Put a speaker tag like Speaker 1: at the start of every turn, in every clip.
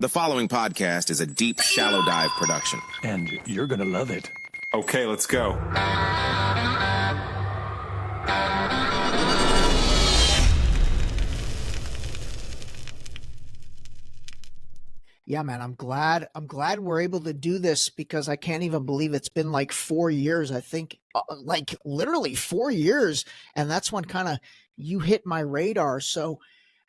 Speaker 1: The following podcast is a deep, shallow dive production.
Speaker 2: And you're going to love it.
Speaker 3: Okay, let's go.
Speaker 4: Yeah, man, I'm glad we're able to do this because I can't even believe it's been like 4 years. I think like literally 4 years. And that's when kind of you hit my radar. So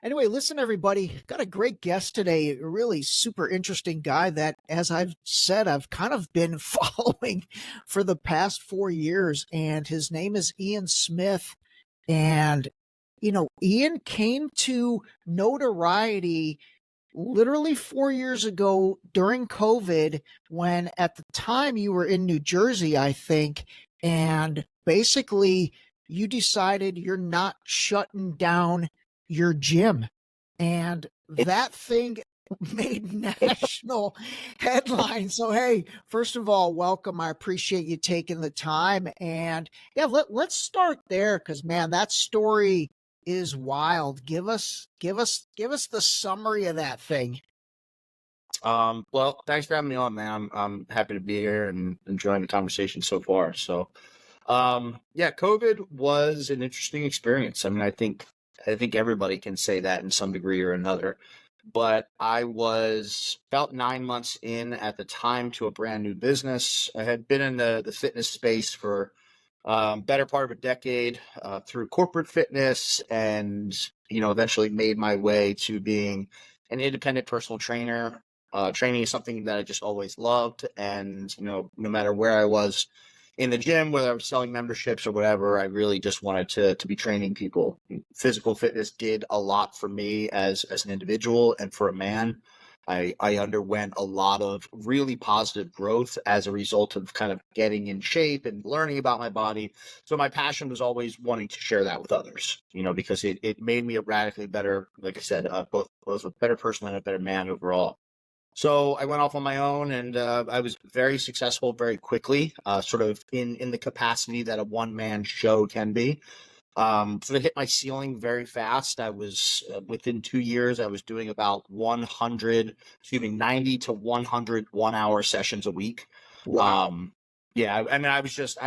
Speaker 4: anyway, listen, everybody, got a great guest today, a really super interesting guy that, as I've said, I've kind of been following for the past 4 years. And his name is Ian Smith. And, you know, Ian came to notoriety literally 4 years ago during COVID, when at the time you were in New Jersey, I think, and basically you decided you're not shutting down your gym. And that thing made national headlines. So, hey, first of all, welcome. I appreciate you taking the time. And yeah, let's start there because, man, that story is wild. Give us the summary of that thing.
Speaker 5: Well, thanks for having me on, man. I'm happy to be here and enjoying the conversation so far. So, yeah, COVID was an interesting experience. I mean, I think everybody can say that in some degree or another. But I was about 9 months in at the time to a brand new business. I had been in the fitness space for better part of a decade through corporate fitness, and eventually made my way to being an independent personal trainer. Training is something that I just always loved, and no matter where I was in the gym, whether I was selling memberships or whatever, I really just wanted to be training people. Physical fitness did a lot for me as an individual and for a man. I underwent a lot of really positive growth as a result of kind of getting in shape and learning about my body. So my passion was always wanting to share that with others, because it made me a radically better, like I said, both a better person and a better man overall. So I went off on my own, and I was very successful very quickly, sort of in the capacity that a one-man show can be. Sort of hit my ceiling very fast. I was within 2 years, I was doing about 90 to 100 1-hour sessions a week.
Speaker 4: Wow.
Speaker 5: Yeah, I mean, I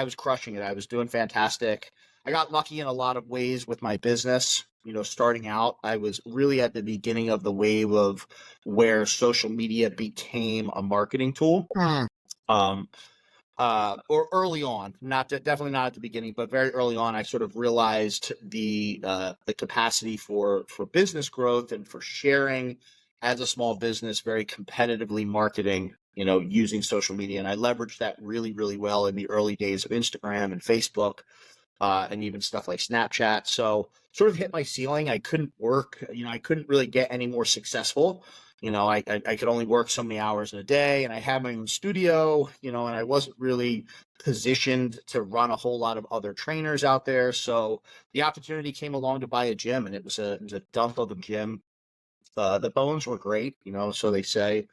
Speaker 5: was crushing it. I was doing fantastic. I got lucky in a lot of ways with my business. Starting out, I was really at the beginning of the wave of where social media became a marketing tool. Or early on, definitely not at the beginning, but very early on, I sort of realized the capacity for business growth and for sharing as a small business, very competitively marketing, using social media. And I leveraged that really, really well in the early days of Instagram and Facebook, and even stuff like Snapchat. So sort of hit my ceiling. I couldn't work, I couldn't really get any more successful. I could only work so many hours in a day, and I had my own studio, and I wasn't really positioned to run a whole lot of other trainers out there. So the opportunity came along to buy a gym, and it was a dump of a gym. The bones were great, so they say,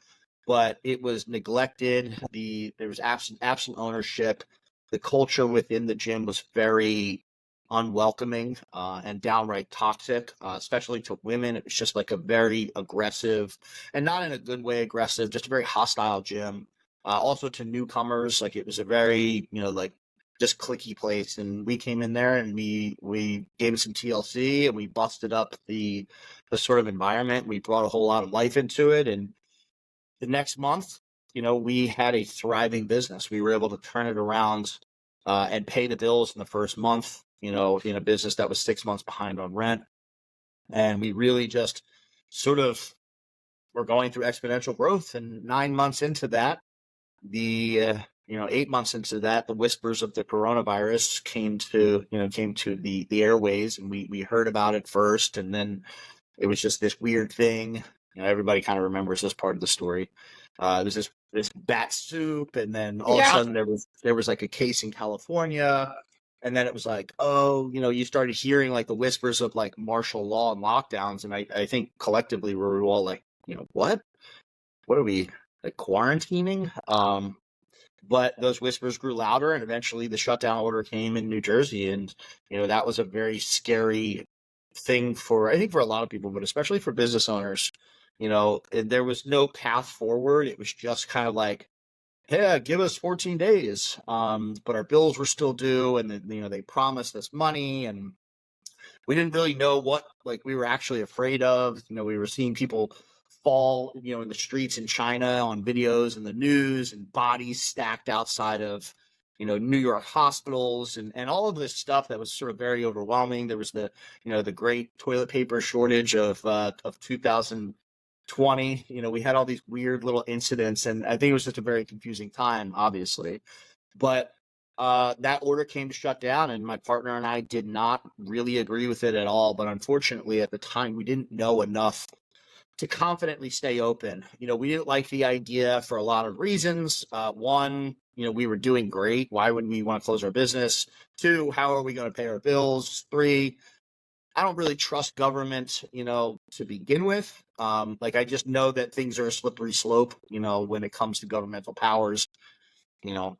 Speaker 5: but it was neglected. There was absent ownership. The culture within the gym was very unwelcoming and downright toxic, especially to women. It was just like a very aggressive, and not in a good way aggressive, just a very hostile gym. Also to newcomers, like it was a very, like just cliquey place. And we came in there and we gave it some TLC, and we busted up the sort of environment. We brought a whole lot of life into it. And the next month, we had a thriving business. We were able to turn it around and pay the bills in the first month, in a business that was 6 months behind on rent. And we really just sort of were going through exponential growth. And 9 months into that, 8 months into that, the whispers of the coronavirus came to the airways, and we heard about it first. And then it was just this weird thing. Everybody kind of remembers this part of the story. It was this bat soup, and then all of a sudden there was like a case in California, and then it was like, you started hearing like the whispers of like martial law and lockdowns, and I think collectively we were all like, what are we, like, quarantining? But those whispers grew louder, and eventually the shutdown order came in New Jersey, and that was a very scary thing for a lot of people, but especially for business owners. And there was no path forward. It was just kind of like, yeah, give us 14 days. But our bills were still due, and then, they promised us money, and we didn't really know what we were actually afraid of. We were seeing people fall, in the streets in China on videos in the news, and bodies stacked outside of, New York hospitals, and all of this stuff that was sort of very overwhelming. There was the great toilet paper shortage of 2020. We had all these weird little incidents, and I think it was just a very confusing time, obviously. But that order came to shut down, and my partner and I did not really agree with it at all. But unfortunately, at the time, we didn't know enough to confidently stay open. We didn't like the idea for a lot of reasons. One, we were doing great. Why wouldn't we want to close our business? Two, how are we going to pay our bills? Three, I don't really trust government, to begin with. I just know that things are a slippery slope, when it comes to governmental powers, you know.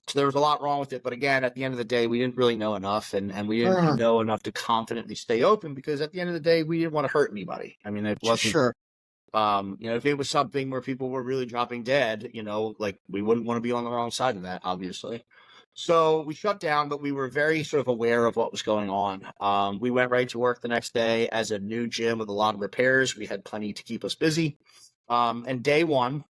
Speaker 5: So there was a lot wrong with it. But again, at the end of the day, we didn't really know enough, and we didn't know enough to confidently stay open, because at the end of the day, we didn't want to hurt anybody. I mean, it wasn't,
Speaker 4: Sure.
Speaker 5: if it was something where people were really dropping dead, we wouldn't want to be on the wrong side of that, obviously. So we shut down, but we were very sort of aware of what was going on. We went right to work the next day as a new gym with a lot of repairs. We had plenty to keep us busy. And day one,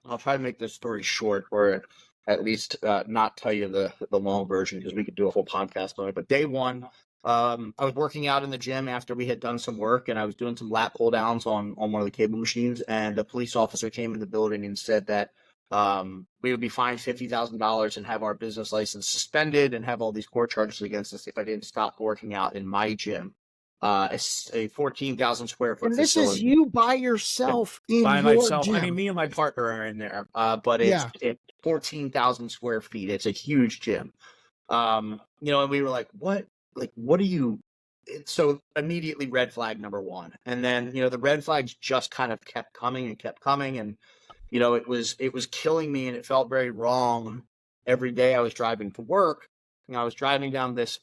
Speaker 5: I'll try to make this story short, or at least not tell you the long version, because we could do a whole podcast on it. But day one, I was working out in the gym after we had done some work, and I was doing some lat pull downs on one of the cable machines, and a police officer came in the building and said that we would be fined $50,000 and have our business license suspended and have all these court charges against us if I didn't stop working out in my gym. A 14,000 square foot
Speaker 4: And this
Speaker 5: facility.
Speaker 4: is you by yourself in
Speaker 5: By
Speaker 4: your
Speaker 5: myself.
Speaker 4: gym.
Speaker 5: I mean, me and my partner are in there, but it's 14,000 square feet. It's a huge gym. And we were like, what do you? So immediately red flag number one. And then, the red flags just kind of kept coming and kept coming. And, it was killing me, and it felt very wrong. Every day I was driving to work, I was driving down this,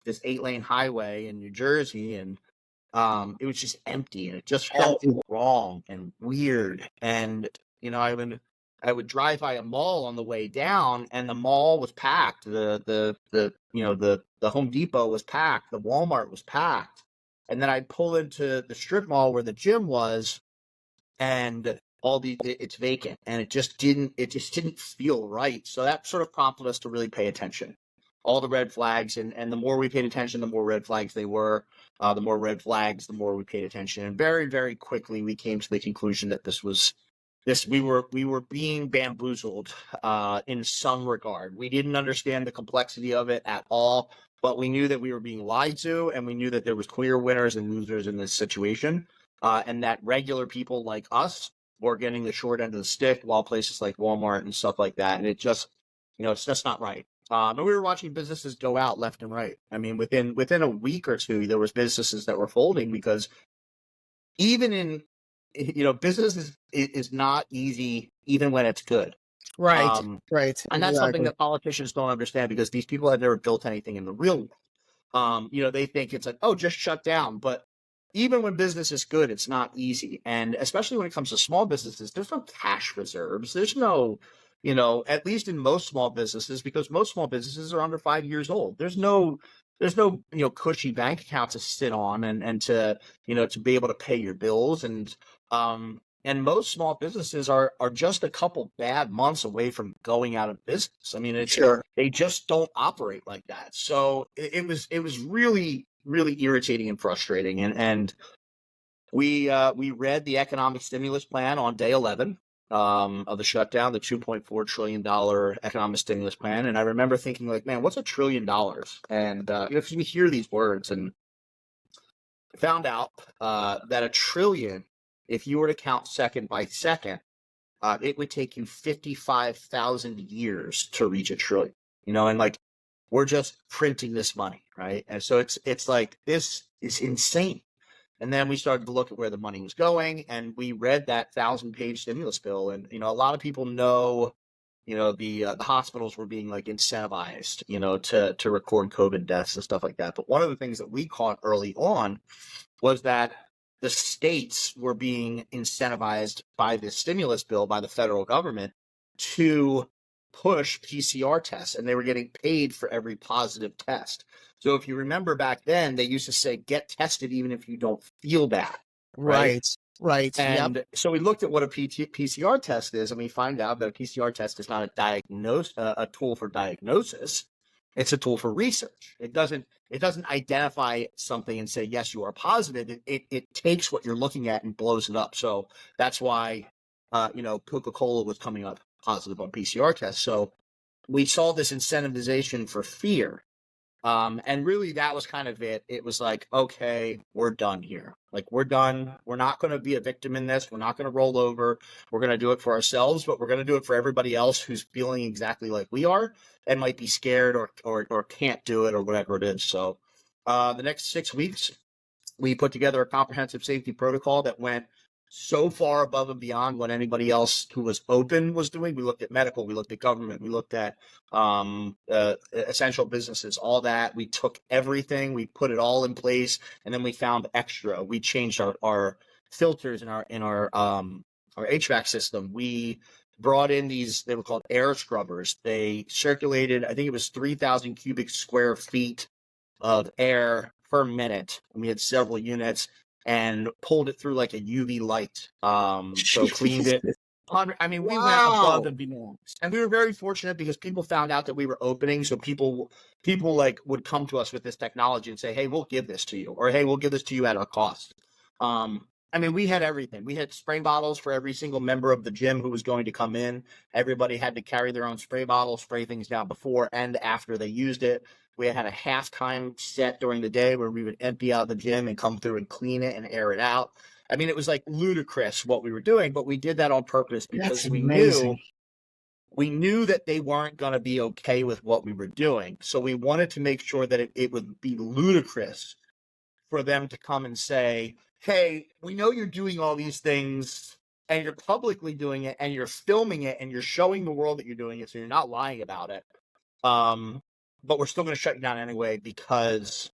Speaker 5: this 8-lane highway in New Jersey, and it was just empty, and it just felt wrong and weird. And I would drive by a mall on the way down, and the mall was packed. The Home Depot was packed. The Walmart was packed. And then I'd pull into the strip mall where the gym was, and it's vacant, and it just didn't feel right. So that sort of prompted us to really pay attention. All the red flags, and the more we paid attention, the more red flags they were. The more red flags, the more we paid attention. And very, very quickly, we came to the conclusion that we were being bamboozled in some regard. We didn't understand the complexity of it at all, but we knew that we were being lied to, and we knew that there was clear winners and losers in this situation, and that regular people like us were getting the short end of the stick, while places like Walmart and stuff like that. And it just, it's just not right. And we were watching businesses go out left and right. I mean, within a week or two, there was businesses that were folding, because even in, business is not easy, even when it's good.
Speaker 4: Right. Right.
Speaker 5: And that's something that politicians don't understand, because these people have never built anything in the real world. They think it's like, oh, just shut down. But even when business is good, it's not easy. And especially when it comes to small businesses, there's no cash reserves. There's no, at least in most small businesses, because most small businesses are under 5 years old. There's no, cushy bank account to sit on and to, to be able to pay your bills. And most small businesses are just a couple bad months away from going out of business. I mean, they just don't operate like that. So it was really, really irritating and frustrating. And we read the economic stimulus plan on day 11 of the shutdown, the $2.4 trillion economic stimulus plan. And I remember thinking, like, man, what's $1 trillion? And because we hear these words, and found out that $1 trillion, if you were to count second by second, it would take you 55,000 years to reach $1 trillion. And like, we're just printing this money, right? And so it's like, this is insane. And then we started to look at where the money was going, and we read that 1,000-page stimulus bill. And a lot of people know, the hospitals were being like incentivized, to record COVID deaths and stuff like that. But one of the things that we caught early on was that the states were being incentivized by this stimulus bill by the federal government to push PCR tests, and they were getting paid for every positive test. So if you remember back then, they used to say, get tested even if you don't feel bad.
Speaker 4: Right. Right. Yep.
Speaker 5: And so we looked at what a PCR test is, and we find out that a PCR test is not a tool for diagnosis. It's a tool for research. It doesn't identify something and say, yes, you are positive. It takes what you're looking at and blows it up. So that's why, Coca-Cola was coming up positive on PCR tests. So we saw this incentivization for fear. And really that was kind of it. It was like, okay, we're done here. Like, we're done. We're not going to be a victim in this. We're not going to roll over. We're going to do it for ourselves, but we're going to do it for everybody else who's feeling exactly like we are and might be scared or can't do it or whatever it is. So the next 6 weeks, we put together a comprehensive safety protocol that went so far above and beyond what anybody else who was open was doing. We looked at medical, we looked at government, we looked at essential businesses, all that. We took everything, we put it all in place, and then we found extra. We changed our filters in our HVAC system. We brought in these, they were called air scrubbers. They circulated, I think it was 3,000 cubic square feet of air per minute. And we had several units, and pulled it through like a UV light. So cleaned it. I mean, we went above and beyond. And we were very fortunate because people found out that we were opening. So people like would come to us with this technology and say, hey, we'll give this to you. Or, hey, we'll give this to you at a cost. I mean, we had everything. We had spray bottles for every single member of the gym who was going to come in. Everybody had to carry their own spray bottle, spray things down before and after they used it. We had a halftime set during the day where we would empty out the gym and come through and clean it and air it out. I mean, it was like ludicrous what we were doing, but we did that on purpose because we knew that they weren't going to be okay with what we were doing. So we wanted to make sure that it would be ludicrous for them to come and say, hey, we know you're doing all these things and you're publicly doing it and you're filming it and you're showing the world that you're doing it, so you're not lying about it. But we're still going to shut you down anyway because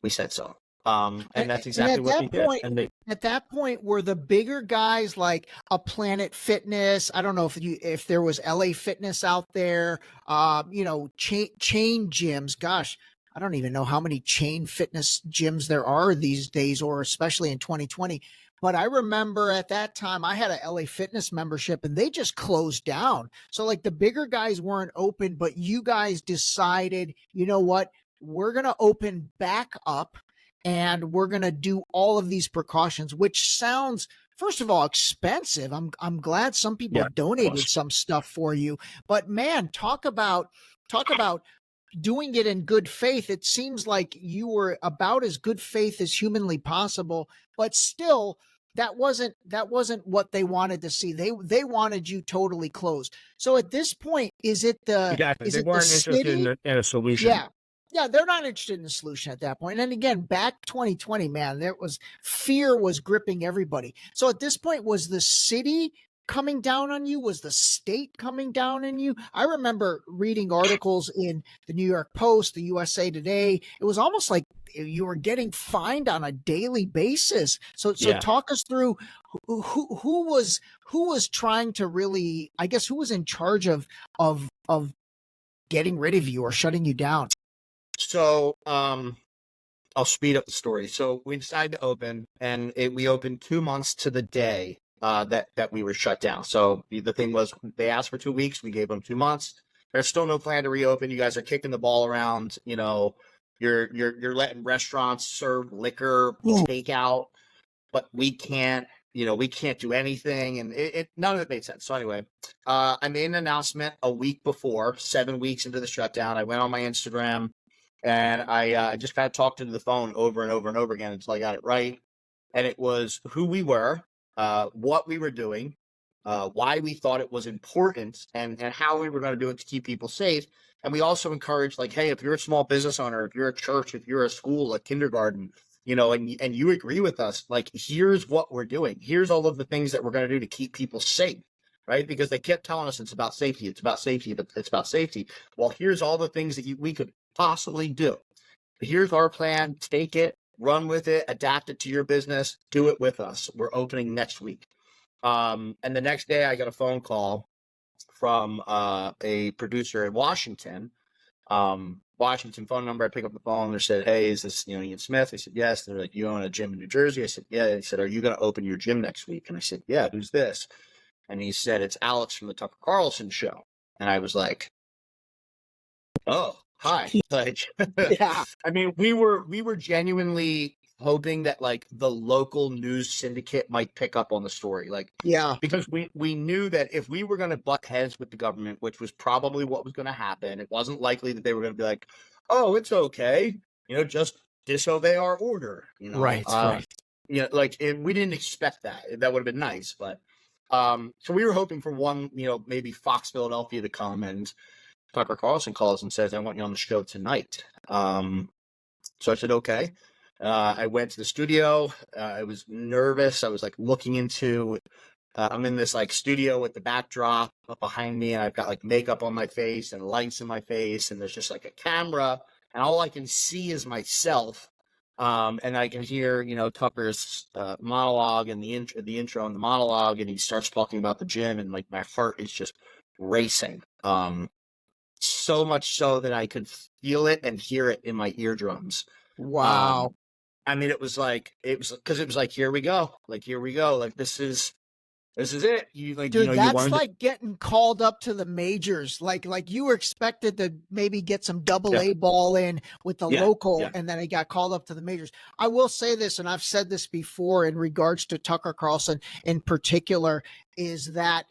Speaker 5: we said so. And that's exactly what we did.
Speaker 4: At that point, were the bigger guys like a Planet Fitness? I don't know if there was LA Fitness out there, chain gyms. Gosh, I don't even know how many chain fitness gyms there are these days, or especially in 2020. But I remember at that time I had a LA Fitness membership and they just closed down. So like the bigger guys weren't open, but you guys decided, you know what, we're going to open back up and we're going to do all of these precautions, which sounds, first of all, expensive. I'm glad some people donated some stuff for you, but man, talk about doing it in good faith. It seems like you were about as good faith as humanly possible, but still that wasn't what they wanted to see. They wanted you totally closed. So at this point, is it the
Speaker 2: exactly.
Speaker 4: Is
Speaker 2: they
Speaker 4: it
Speaker 2: weren't
Speaker 4: the
Speaker 2: interested
Speaker 4: city?
Speaker 2: in a solution.
Speaker 4: Yeah, they're not interested in the solution at that point. And then again, back 2020, man, fear was gripping everybody. So at this point, was the city coming down on you? Was the state coming down on you? I remember reading articles in the New York Post, the USA Today. It was almost like you were getting fined on a daily basis. So talk us through who was trying to really, I guess, who was in charge of getting rid of you or shutting you down?
Speaker 5: So I'll speed up the story. So we decided to open, and we opened 2 months to the day that we were shut down. So the thing was, they asked for 2 weeks. We gave them 2 months. There's still no plan to reopen. You guys are kicking the ball around. You know, you're letting restaurants serve liquor, takeout, but we can't. We can't do anything, and none of it made sense. So anyway, I made an announcement a week before, 7 weeks into the shutdown. I went on my Instagram, and I just kind of talked into the phone over and over and over again until I got it right. And it was who we were, what we were doing, why we thought it was important, and how we were going to do it to keep people safe. And we also encouraged, like, hey, if you're a small business owner, if you're a church, if you're a school, a kindergarten, and you agree with us, like, here's what we're doing. Here's all of the things that we're going to do to keep people safe, right? Because they kept telling us it's about safety, it's about safety, but it's about safety. Well, here's all the things that we could possibly do. Here's our plan. Take it, run with it, adapt it to your business, do it with us. We're opening next week. And the next day I got a phone call from a producer in Washington. Washington phone number. I pick up the phone. They said, "Hey, is this Ian Smith?" I said, "Yes." They're like, "You own a gym in New Jersey?" I said, "Yeah." They said, "Are you going to open your gym next week?" And I said, "Yeah." "Who's this?" And he said, "It's Alex from the Tucker Carlson show." And I was like, "Oh, hi." Like,
Speaker 4: Yeah.
Speaker 5: I mean, we were genuinely hoping that like the local news syndicate might pick up on the story, like,
Speaker 4: Yeah.
Speaker 5: because we knew that if we were going to butt heads with the government, which was probably what was going to happen, it wasn't likely that they were going to be like, "Oh, it's okay, just disobey our order."
Speaker 4: Right. Right.
Speaker 5: Like, and we didn't expect that. That would have been nice, but so we were hoping for one, maybe Fox Philadelphia to come, and Tucker Carlson calls and says, "I want you on the show tonight." So I said, "Okay." I went to the studio. I was nervous. I was like looking into, I'm in this like studio with the backdrop up behind me, and I've got like makeup on my face and lights in my face, and there's just like a camera, and all I can see is myself. And I can hear, Tucker's monologue and the intro and the monologue, and he starts talking about the gym, and like my heart is just racing. So much so that I could feel it and hear it in my eardrums.
Speaker 4: Wow.
Speaker 5: I mean, it was like, here we go. Like, here we go. Like, this is it. You like,
Speaker 4: Dude,
Speaker 5: you
Speaker 4: that's
Speaker 5: wanted
Speaker 4: like getting called up to the majors. Like you were expected to maybe get some double
Speaker 5: Yeah.
Speaker 4: A ball in with the
Speaker 5: Yeah,
Speaker 4: local,
Speaker 5: yeah.
Speaker 4: and then he got called up to the majors. I will say this, and I've said this before in regards to Tucker Carlson in particular, is that,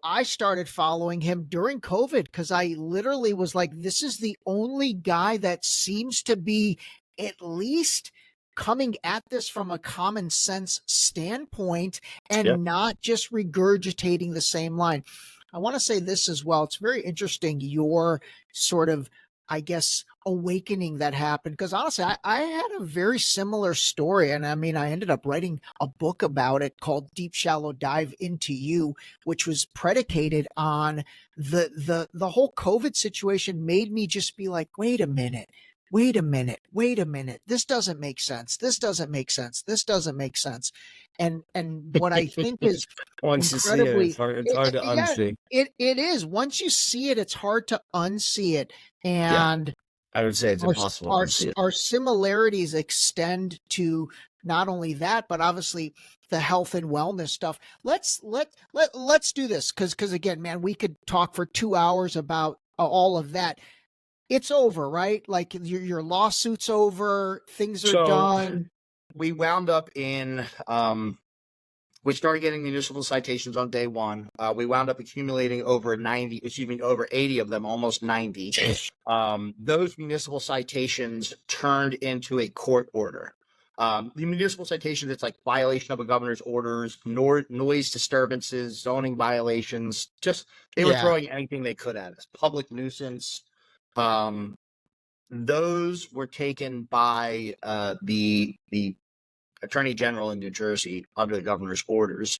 Speaker 4: I started following him during COVID because I literally was like, this is the only guy that seems to be at least coming at this from a common sense standpoint and
Speaker 5: Yeah.
Speaker 4: not just regurgitating the same line. I want to say this as well. It's very interesting, your sort of, I guess, awakening that happened. Because honestly, I had a very similar story. And I mean, I ended up writing a book about it called Deep Shallow Dive Into You, which was predicated on the whole COVID situation made me just be like, wait a minute. This doesn't make sense. This doesn't make sense. This doesn't make sense. And what I think is
Speaker 2: Once you see it,
Speaker 4: incredibly,
Speaker 2: it's hard to
Speaker 4: yeah,
Speaker 2: unsee.
Speaker 4: it is. Once you see it, it's hard to unsee it.
Speaker 2: Yeah.
Speaker 4: And
Speaker 2: I would say it's impossible to unsee it.
Speaker 4: our similarities extend to not only that, but obviously the health and wellness stuff. Let's do this because again, man, we could talk for 2 hours about all of that. It's over, right? Like your lawsuit's over, things are done.
Speaker 5: We wound up in, we started getting municipal citations on day one. We wound up accumulating over 80 of them, almost 90. Those municipal citations turned into a court order. The municipal citations, it's like violation of a governor's orders, noise disturbances, zoning violations, they were throwing anything they could at us. Public nuisance. Those were taken by the Attorney General in New Jersey under the governor's orders,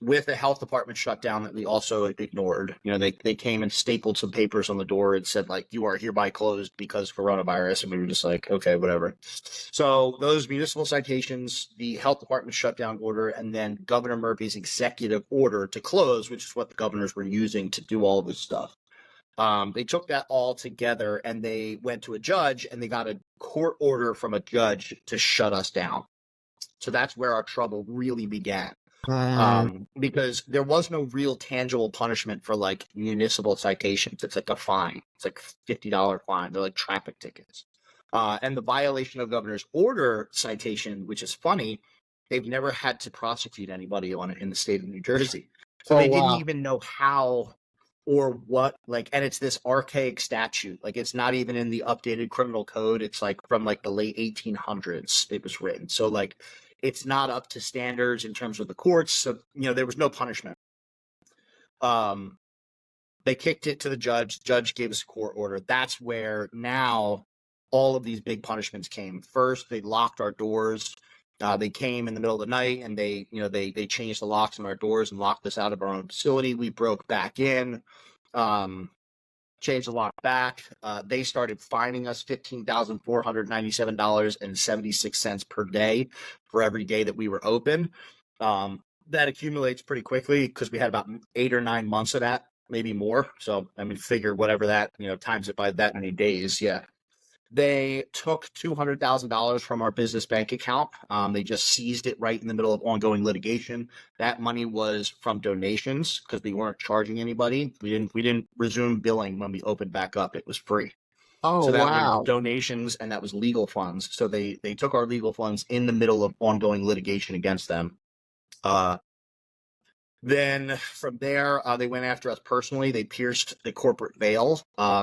Speaker 5: with the health department shutdown that we also ignored. They came and stapled some papers on the door and said, like, "You are hereby closed because coronavirus," and we were just like, okay, whatever. So those municipal citations, the health department shutdown order, and then Governor Murphy's executive order to close, which is what the governors were using to do all this stuff. They took that all together and they went to a judge and they got a court order from a judge to shut us down. So that's where our trouble really began. Because there was no real tangible punishment for like municipal citations. It's like a fine. It's like $50 fine. They're like traffic tickets. And the violation of governor's order citation, which is funny, they've never had to prosecute anybody on it in the state of New Jersey. So they didn't even know how or what, like, and it's this archaic statute. Like, it's not even in the updated criminal code. It's like from like the late 1800s it was written. So like, it's not up to standards in terms of the courts. So, there was no punishment. They kicked it to the judge. The judge gave us a court order. That's where now all of these big punishments came. First, they locked our doors. They came in the middle of the night and they changed the locks on our doors and locked us out of our own facility. We broke back in. changed the lock back. They started fining us $15,497.76 per day for every day that we were open. That accumulates pretty quickly because we had about 8 or 9 months of that, maybe more. So, I mean, figure whatever that, times it by that many days. Yeah. They took $200,000 from our business bank account. They just seized it right in the middle of ongoing litigation. That money was from donations because we weren't charging anybody. We didn't resume billing when we opened back up. It was free.
Speaker 4: Oh,
Speaker 5: So that
Speaker 4: wow.
Speaker 5: was donations and that was legal funds. So they took our legal funds in the middle of ongoing litigation against them. Then from there, they went after us personally. They pierced the corporate veil.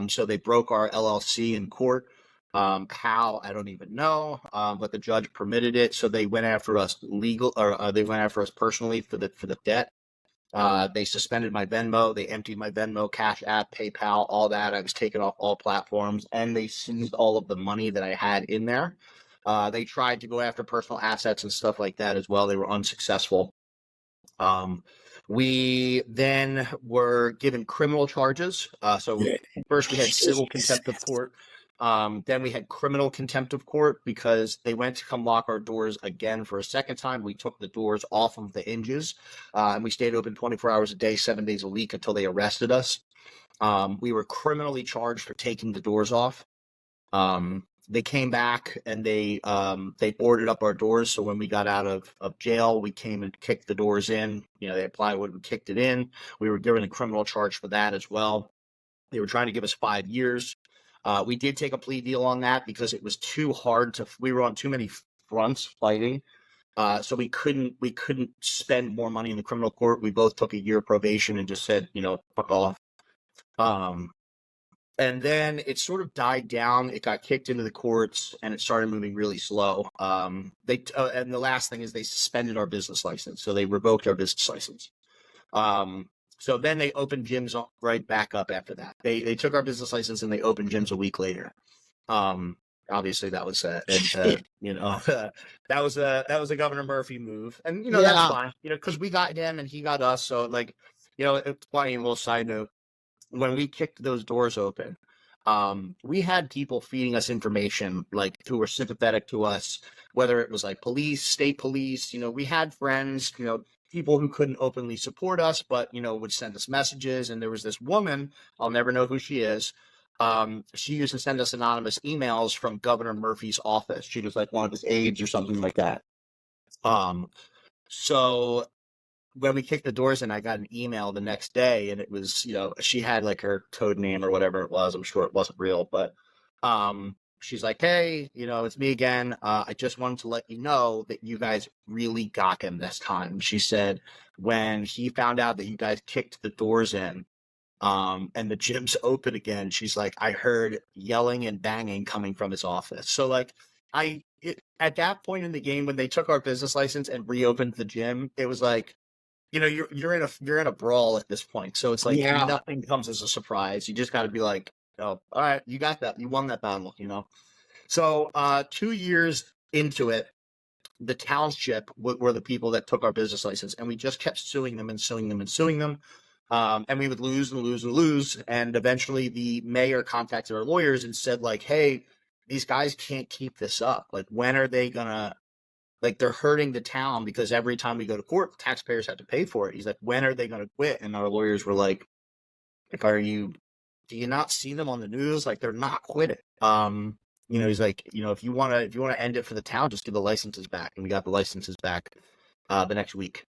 Speaker 5: So they broke our LLC in court. How, I don't even know, but the judge permitted it. So they went after us they went after us personally for the debt. They suspended my Venmo. They emptied my Venmo, Cash App, PayPal, all that. I was taken off all platforms, and they seized all of the money that I had in there. They tried to go after personal assets and stuff like that as well. They were unsuccessful. We then were given criminal charges. So first we had civil contempt of court. Then we had criminal contempt of court because they went to come lock our doors again for a second time. We took the doors off of the hinges, and we stayed open 24 hours a day, 7 days a week until they arrested us. We were criminally charged for taking the doors off. They came back and they boarded up our doors. So when we got out of jail, we came and kicked the doors in. They applied wood and kicked it in. We were given a criminal charge for that as well. They were trying to give us 5 years. We did take a plea deal on that because it was too hard we were on too many fronts fighting. So we couldn't spend more money in the criminal court. We both took a year probation and just said, fuck off. And then it sort of died down. It got kicked into the courts and it started moving really slow. And the last thing is they suspended our business license. So they revoked our business license. So then they opened gyms right back up after that. They took our business license and they opened gyms a week later. Obviously that was that was a Governor Murphy move, and that's fine. Because we got him and he got us. So it's funny. A little side note: when we kicked those doors open, we had people feeding us information who were sympathetic to us, whether it was police, state police. We had friends. People who couldn't openly support us, but, would send us messages. And there was this woman, I'll never know who she is. She used to send us anonymous emails from Governor Murphy's office. She was one of his aides or something like that. So when we kicked the doors in, I got an email the next day and it was, she had her code name or whatever it was. I'm sure it wasn't real, but, she's like, hey, it's me again. I just wanted to let you know that you guys really got him this time. She said, when he found out that you guys kicked the doors in, and the gym's open again, she's like, I heard yelling and banging coming from his office. So at that point in the game, when they took our business license and reopened the gym, it was you're in a brawl at this point. So it's nothing comes as a surprise. You just got to be oh, all right, you got that. You won that battle, So 2 years into it, the township were the people that took our business license, and we just kept suing them and suing them and suing them. And we would lose and lose and lose. And eventually the mayor contacted our lawyers and said, hey, these guys can't keep this up. When are they going to, they're hurting the town because every time we go to court, taxpayers have to pay for it. He's like, when are they going to quit? And our lawyers were like, do you not see them on the news? They're not quitting. He's like, if you want to end it for the town, just give the licenses back. And we got the licenses back the next week.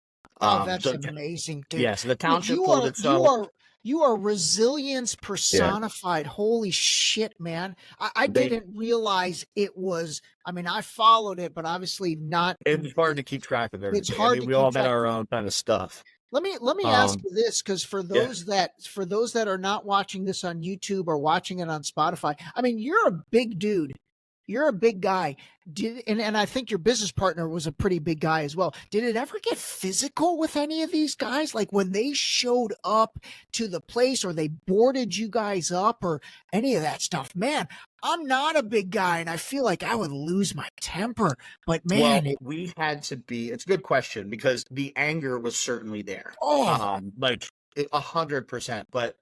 Speaker 4: That's amazing, dude.
Speaker 5: Yeah, so the township pulled itself.
Speaker 4: You are resilience personified. Yeah. Holy shit, man. I didn't realize it was, I followed it, but obviously not.
Speaker 5: It's hard to keep track of everything.
Speaker 4: It's hard
Speaker 5: we all had our own kind of stuff.
Speaker 4: Let me ask you this, because for those that are not watching this on YouTube or watching it on Spotify, you're a big dude. You're a big guy. And I think your business partner was a pretty big guy as well. Did it ever get physical with any of these guys? When they showed up to the place or they boarded you guys up or any of that stuff? Man, I'm not a big guy and I feel like I would lose my temper. But man,
Speaker 5: we had to be, it's a good question because the anger was certainly there.
Speaker 4: 100%.
Speaker 5: But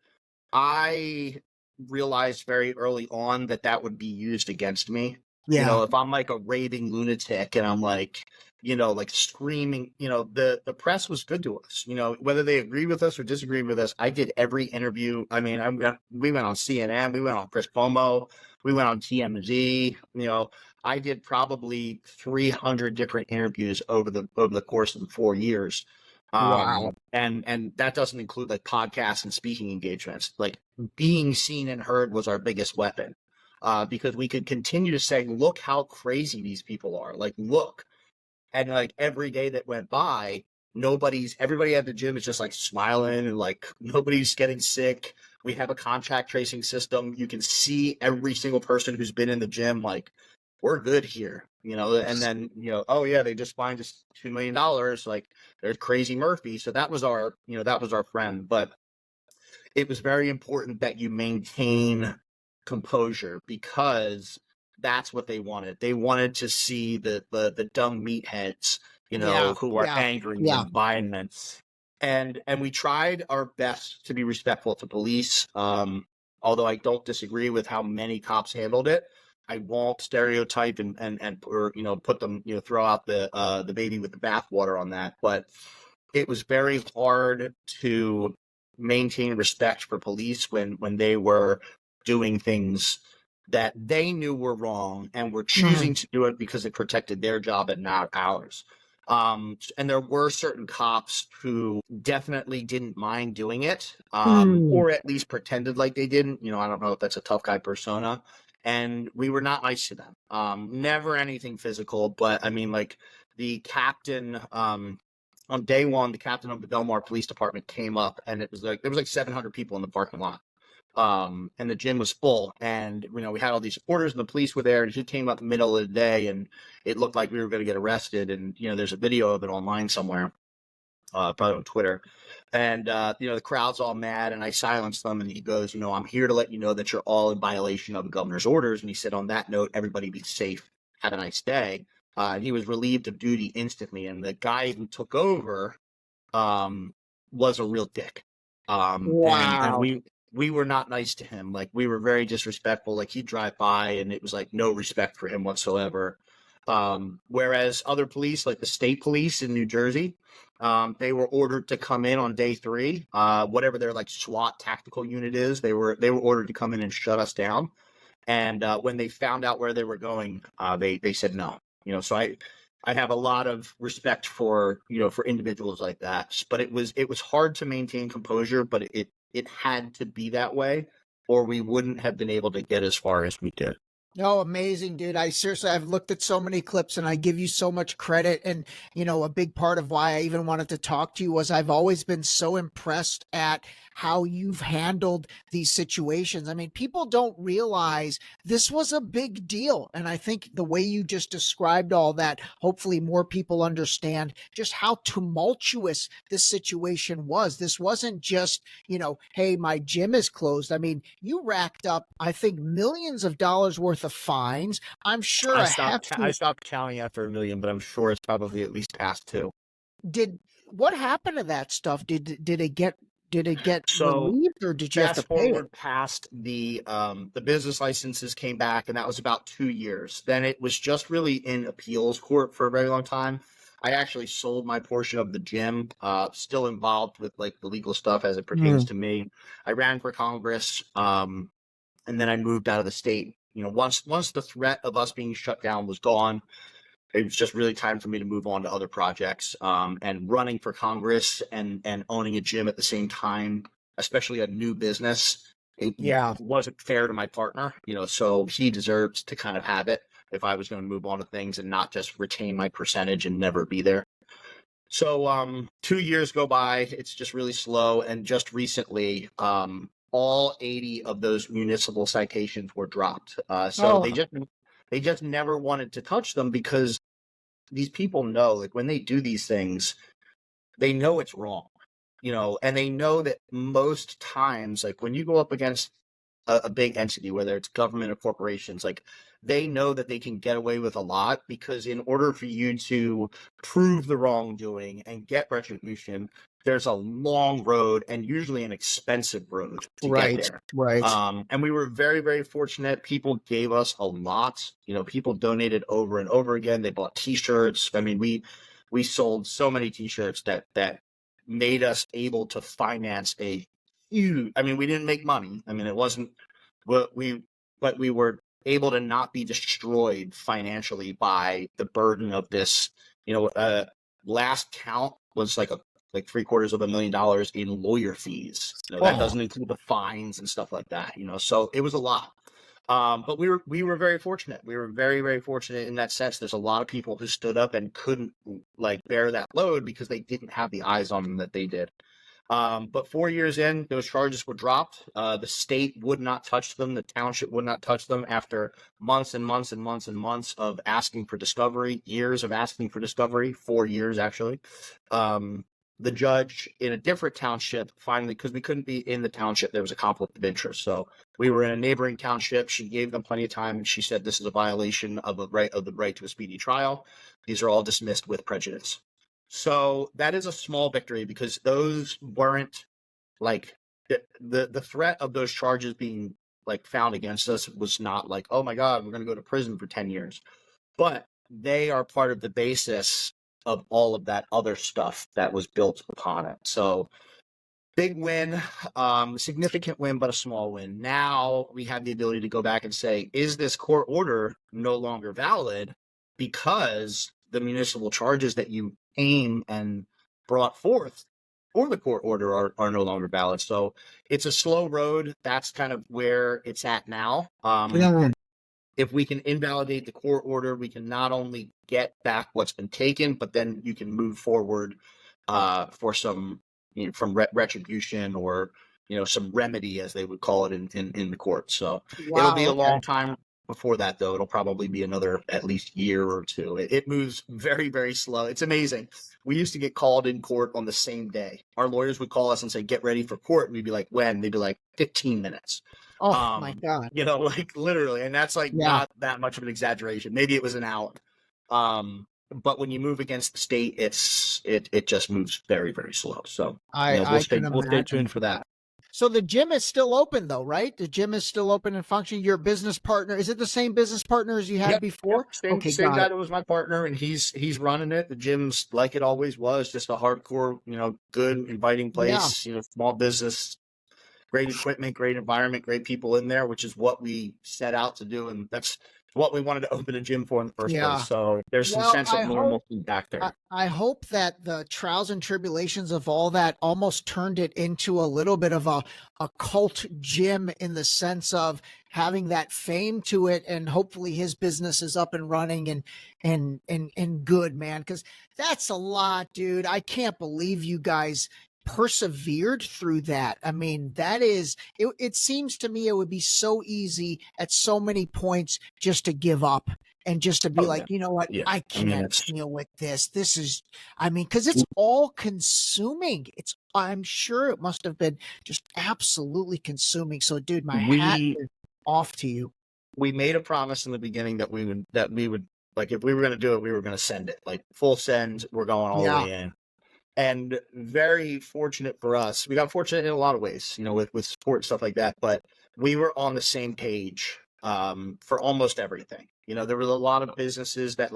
Speaker 5: I realized very early on that that would be used against me.
Speaker 4: Yeah.
Speaker 5: If I'm like a raving lunatic and I'm like, like screaming, the press was good to us, whether they agree with us or disagree with us. I did every interview. I mean, we went on CNN, we went on Chris Cuomo, we went on TMZ, I did probably 300 different interviews over the course of the 4 years.
Speaker 4: Wow.
Speaker 5: And that doesn't include like podcasts and speaking engagements. Like being seen and heard was our biggest weapon, because we could continue to say, look how crazy these people are. Like, look. And like every day that went by, everybody at the gym is just like smiling and like nobody's getting sick. We have a contact tracing system. You can see every single person who's been in the gym, like, we're good here, and then, oh yeah, they just fined us $2 million. Like, there's Crazy Murphy. So that was our friend. But it was very important that you maintain composure, because that's what they wanted. They wanted to see the dumb meatheads, who are angry and violent. And we tried our best to be respectful to police. Although I don't disagree with how many cops handled it. I won't stereotype and or put them, throw out the baby with the bathwater on that. But it was very hard to maintain respect for police when they were doing things that they knew were wrong and were choosing to do it because it protected their job and not ours. And there were certain cops who definitely didn't mind doing it, or at least pretended like they didn't. I don't know if that's a tough guy persona. And we were not nice to them. Never anything physical, but I mean, like the captain, on day one, the captain of the Belmar Police Department came up, and it was like there was like 700 people in the parking lot, and the gym was full, and we had all these supporters, and the police were there, and he came up in the middle of the day, and it looked like we were going to get arrested, and there's a video of it online somewhere, probably on Twitter. And, the crowd's all mad, and I silenced them, and he goes, I'm here to let you know that you're all in violation of the governor's orders. And he said, on that note, everybody be safe. Have a nice day. And he was relieved of duty instantly. And the guy who took over was a real dick.
Speaker 4: Wow.
Speaker 5: And we were not nice to him. Like, we were very disrespectful. Like, he'd drive by, and it was like no respect for him whatsoever. Whereas other police, like the state police in New Jersey, they were ordered to come in on day 3, whatever their like SWAT tactical unit is. They were ordered to come in and shut us down. And when they found out where they were going, they said no. So I have a lot of respect for for individuals like that. But it was hard to maintain composure, but it had to be that way, or we wouldn't have been able to get as far as we did.
Speaker 4: Oh, amazing, dude. I've looked at so many clips and I give you so much credit. And, a big part of why I even wanted to talk to you was I've always been so impressed at how you've handled these situations. I mean, people don't realize this was a big deal. And I think the way you just described all that, hopefully more people understand just how tumultuous this situation was. This wasn't just, hey, my gym is closed. I mean, you racked up, I think, millions of dollars worth of fines. I'm sure
Speaker 5: I stopped counting after $1 million, but I'm sure it's probably at least past 2.
Speaker 4: What happened to that stuff? Did it get
Speaker 5: So
Speaker 4: relieved, or did you have to
Speaker 5: fast
Speaker 4: pay
Speaker 5: forward
Speaker 4: it?
Speaker 5: past the business licenses came back, and that was about 2 years. Then it was just really in appeals court for a very long time. I actually sold my portion of the gym, still involved with like the legal stuff as it pertains to me. I ran for Congress, and then I moved out of the state. Once the threat of us being shut down was gone, it was just really time for me to move on to other projects. And running for Congress and owning a gym at the same time, especially a new business, it wasn't fair to my partner. So he deserves to kind of have it if I was going to move on to things and not just retain my percentage and never be there. So 2 years go by. It's just really slow. And just recently, all 80 of those municipal citations were dropped. They just never wanted to touch them, because these people know, like, when they do these things, they know it's wrong, and they know that most times, like, when you go up against a big entity, whether it's government or corporations, like, they know that they can get away with a lot, because in order for you to prove the wrongdoing and get retribution, there's a long road and usually an expensive road to get there.
Speaker 4: Right.
Speaker 5: And we were very, very fortunate. People gave us a lot. People donated over and over again. They bought T-shirts. I mean, we sold so many T-shirts that made us able to finance a huge. I mean, we didn't make money. I mean, it wasn't what but we were able to not be destroyed financially by the burden of this. Last count was like $750,000 in lawyer fees. That doesn't include the fines and stuff like that. So it was a lot. But we were very fortunate. We were very, very fortunate in that sense. There's a lot of people who stood up and couldn't bear that load because they didn't have the eyes on them that they did. But 4 years in, those charges were dropped. The state would not touch them. The township would not touch them after months and months and months and months of asking for discovery, years of asking for discovery, 4 years actually. The judge in a different township finally, because we couldn't be in the township, there was a conflict of interest. So we were in a neighboring township. She gave them plenty of time, and she said this is a violation of the right to a speedy trial. These are all dismissed with prejudice. So that is a small victory, because those weren't the threat of those charges being found against us was not oh my God, we're going to go to prison for 10 years. But they are part of the basis of all of that other stuff that was built upon it. So big win, significant win, but a small win. Now we have the ability to go back and say, is this court order no longer valid because the municipal charges that you aim and brought forth for the court order are no longer valid? So it's a slow road. That's kind of where it's at now. If we can invalidate the court order, we can not only get back what's been taken, but then you can move forward for some from retribution or some remedy, as they would call it in the court. So it'll be a long time before that, though. It'll probably be another at least year or two. It moves very, very slow. It's amazing. We used to get called in court on the same day. Our lawyers would call us and say, get ready for court. And we'd be like, when? They'd be like, 15 minutes.
Speaker 4: Oh my God.
Speaker 5: Literally. And that's not that much of an exaggeration. Maybe it was an hour. But when you move against the state, it just moves very, very slow. So we'll stay tuned for that.
Speaker 4: So the gym is still open though, right? The gym is still open and functioning. Your business partner, is it the same business partner as you had before?
Speaker 5: Same guy that was my partner, and he's running it. The gym's like it always was, just a hardcore, good, inviting place, small business, great equipment, great environment, great people in there, which is what we set out to do. And that's what we wanted to open a gym for in the first place. So there's some sense of normalcy back there.
Speaker 4: I hope that the trials and tribulations of all that almost turned it into a little bit of a cult gym, in the sense of having that fame to it, and hopefully his business is up and running and good, man. Because that's a lot, dude. I can't believe you guys persevered through that. I mean, that is, it seems to me it would be so easy at so many points just to give up and just to be you know what, I can't deal with this. This is, because it's all consuming. I'm sure it must have been just absolutely consuming. So dude, my hat is off to you.
Speaker 5: We made a promise in the beginning that we would if we were going to do it, we were going to send it full send. We're going all the way in. And very fortunate for us. We got fortunate in a lot of ways, with support and stuff like that. But we were on the same page for almost everything. There were a lot of businesses that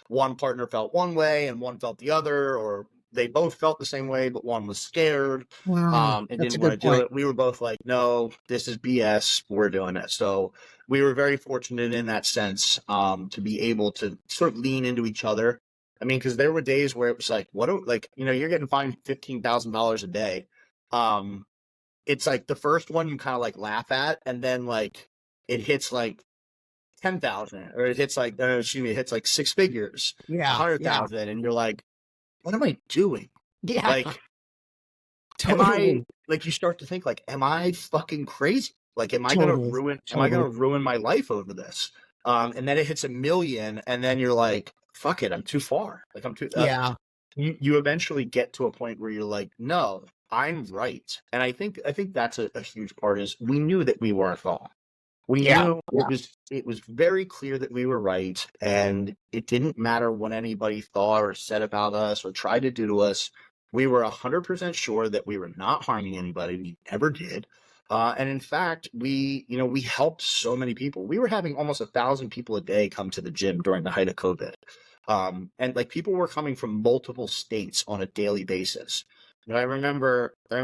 Speaker 5: one partner felt one way and one felt the other, or they both felt the same way, but one was scared and didn't want to do it. We were both like, no, this is BS. We're doing it. So we were very fortunate in that sense to be able to sort of lean into each other. Because there were days where it was you're getting fined $15,000 a day. It's the first one you kind of laugh at, and then it hits 10,000, or it hits it hits six figures, 100,000, and you're like, what am I doing?
Speaker 4: Yeah,
Speaker 5: totally. You start to think am I fucking crazy? Am I gonna ruin my life over this? And then it hits 1 million, and then you're like, fuck it, I'm too far. I'm too. You eventually get to a point where you're like, no, I'm right. And I think that's a huge part, is we knew that we weren't wrong. We
Speaker 4: Yeah.
Speaker 5: knew it was very clear that we were right, and it didn't matter what anybody thought or said about us or tried to do to us. We were 100% sure that we were not harming anybody. We never did. And in fact, we helped so many people. We were having almost 1,000 people a day come to the gym during the height of COVID. And like people were coming from multiple states on a daily basis. I remember I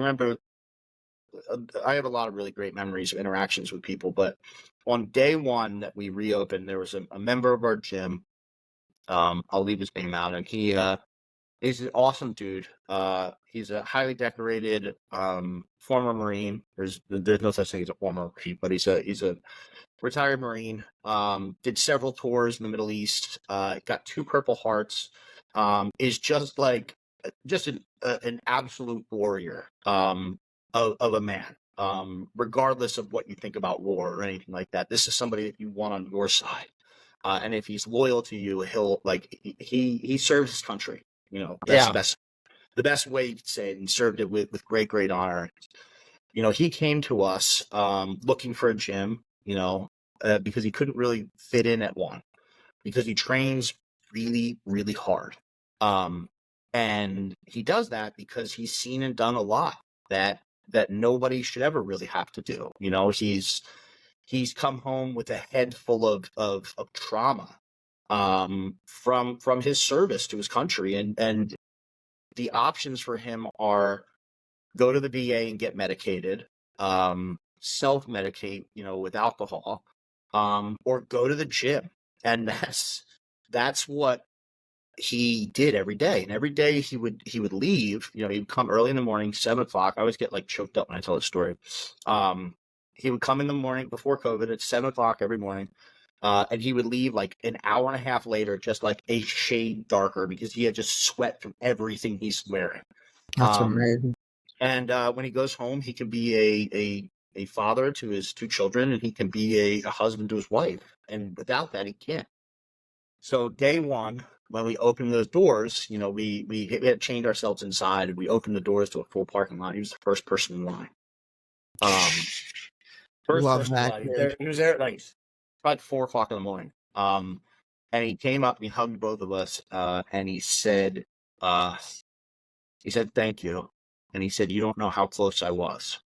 Speaker 5: have a lot of really great memories of interactions with people, but on day one that we reopened, there was a member of our gym. I'll leave his name out, and he's an awesome dude. He's a highly decorated former Marine. There's no such thing as a former Marine, but he's a retired Marine. Did several tours in the Middle East. Got 2 Purple Hearts. Is just like an absolute warrior of a man. Regardless of what you think about war or anything like that, this is somebody that you want on your side. And if he's loyal to you, he'll like he serves his country. That's the best way you could say it, and served it with great honor. He came to us looking for a gym. Because he couldn't really fit in at one, because he trains really, really hard. And he does that because he's seen and done a lot that nobody should ever really have to do. He's come home with a head full of trauma from his service to his country, and the options for him are go to the VA and get medicated, self-medicate, with alcohol, or go to the gym. And that's what he did every day. And every day he would leave, he'd come early in the morning, 7:00. I always get like choked up when I tell this story. He would come in the morning before COVID at 7:00 every morning. And he would leave like an hour and a half later, just like a shade darker, because he had just sweat from everything he's wearing.
Speaker 4: That's amazing.
Speaker 5: And when he goes home, he can be a father to his 2 children, and he can be a husband to his wife. And without that, he can't. So day one, when we opened those doors, we had chained ourselves inside, and we opened the doors to a full parking lot. He was the first person in line.
Speaker 4: Love that.
Speaker 5: He was there at like about 4:00 in the morning. And he came up and he hugged both of us, and he said, thank you. And he said, you don't know how close I was.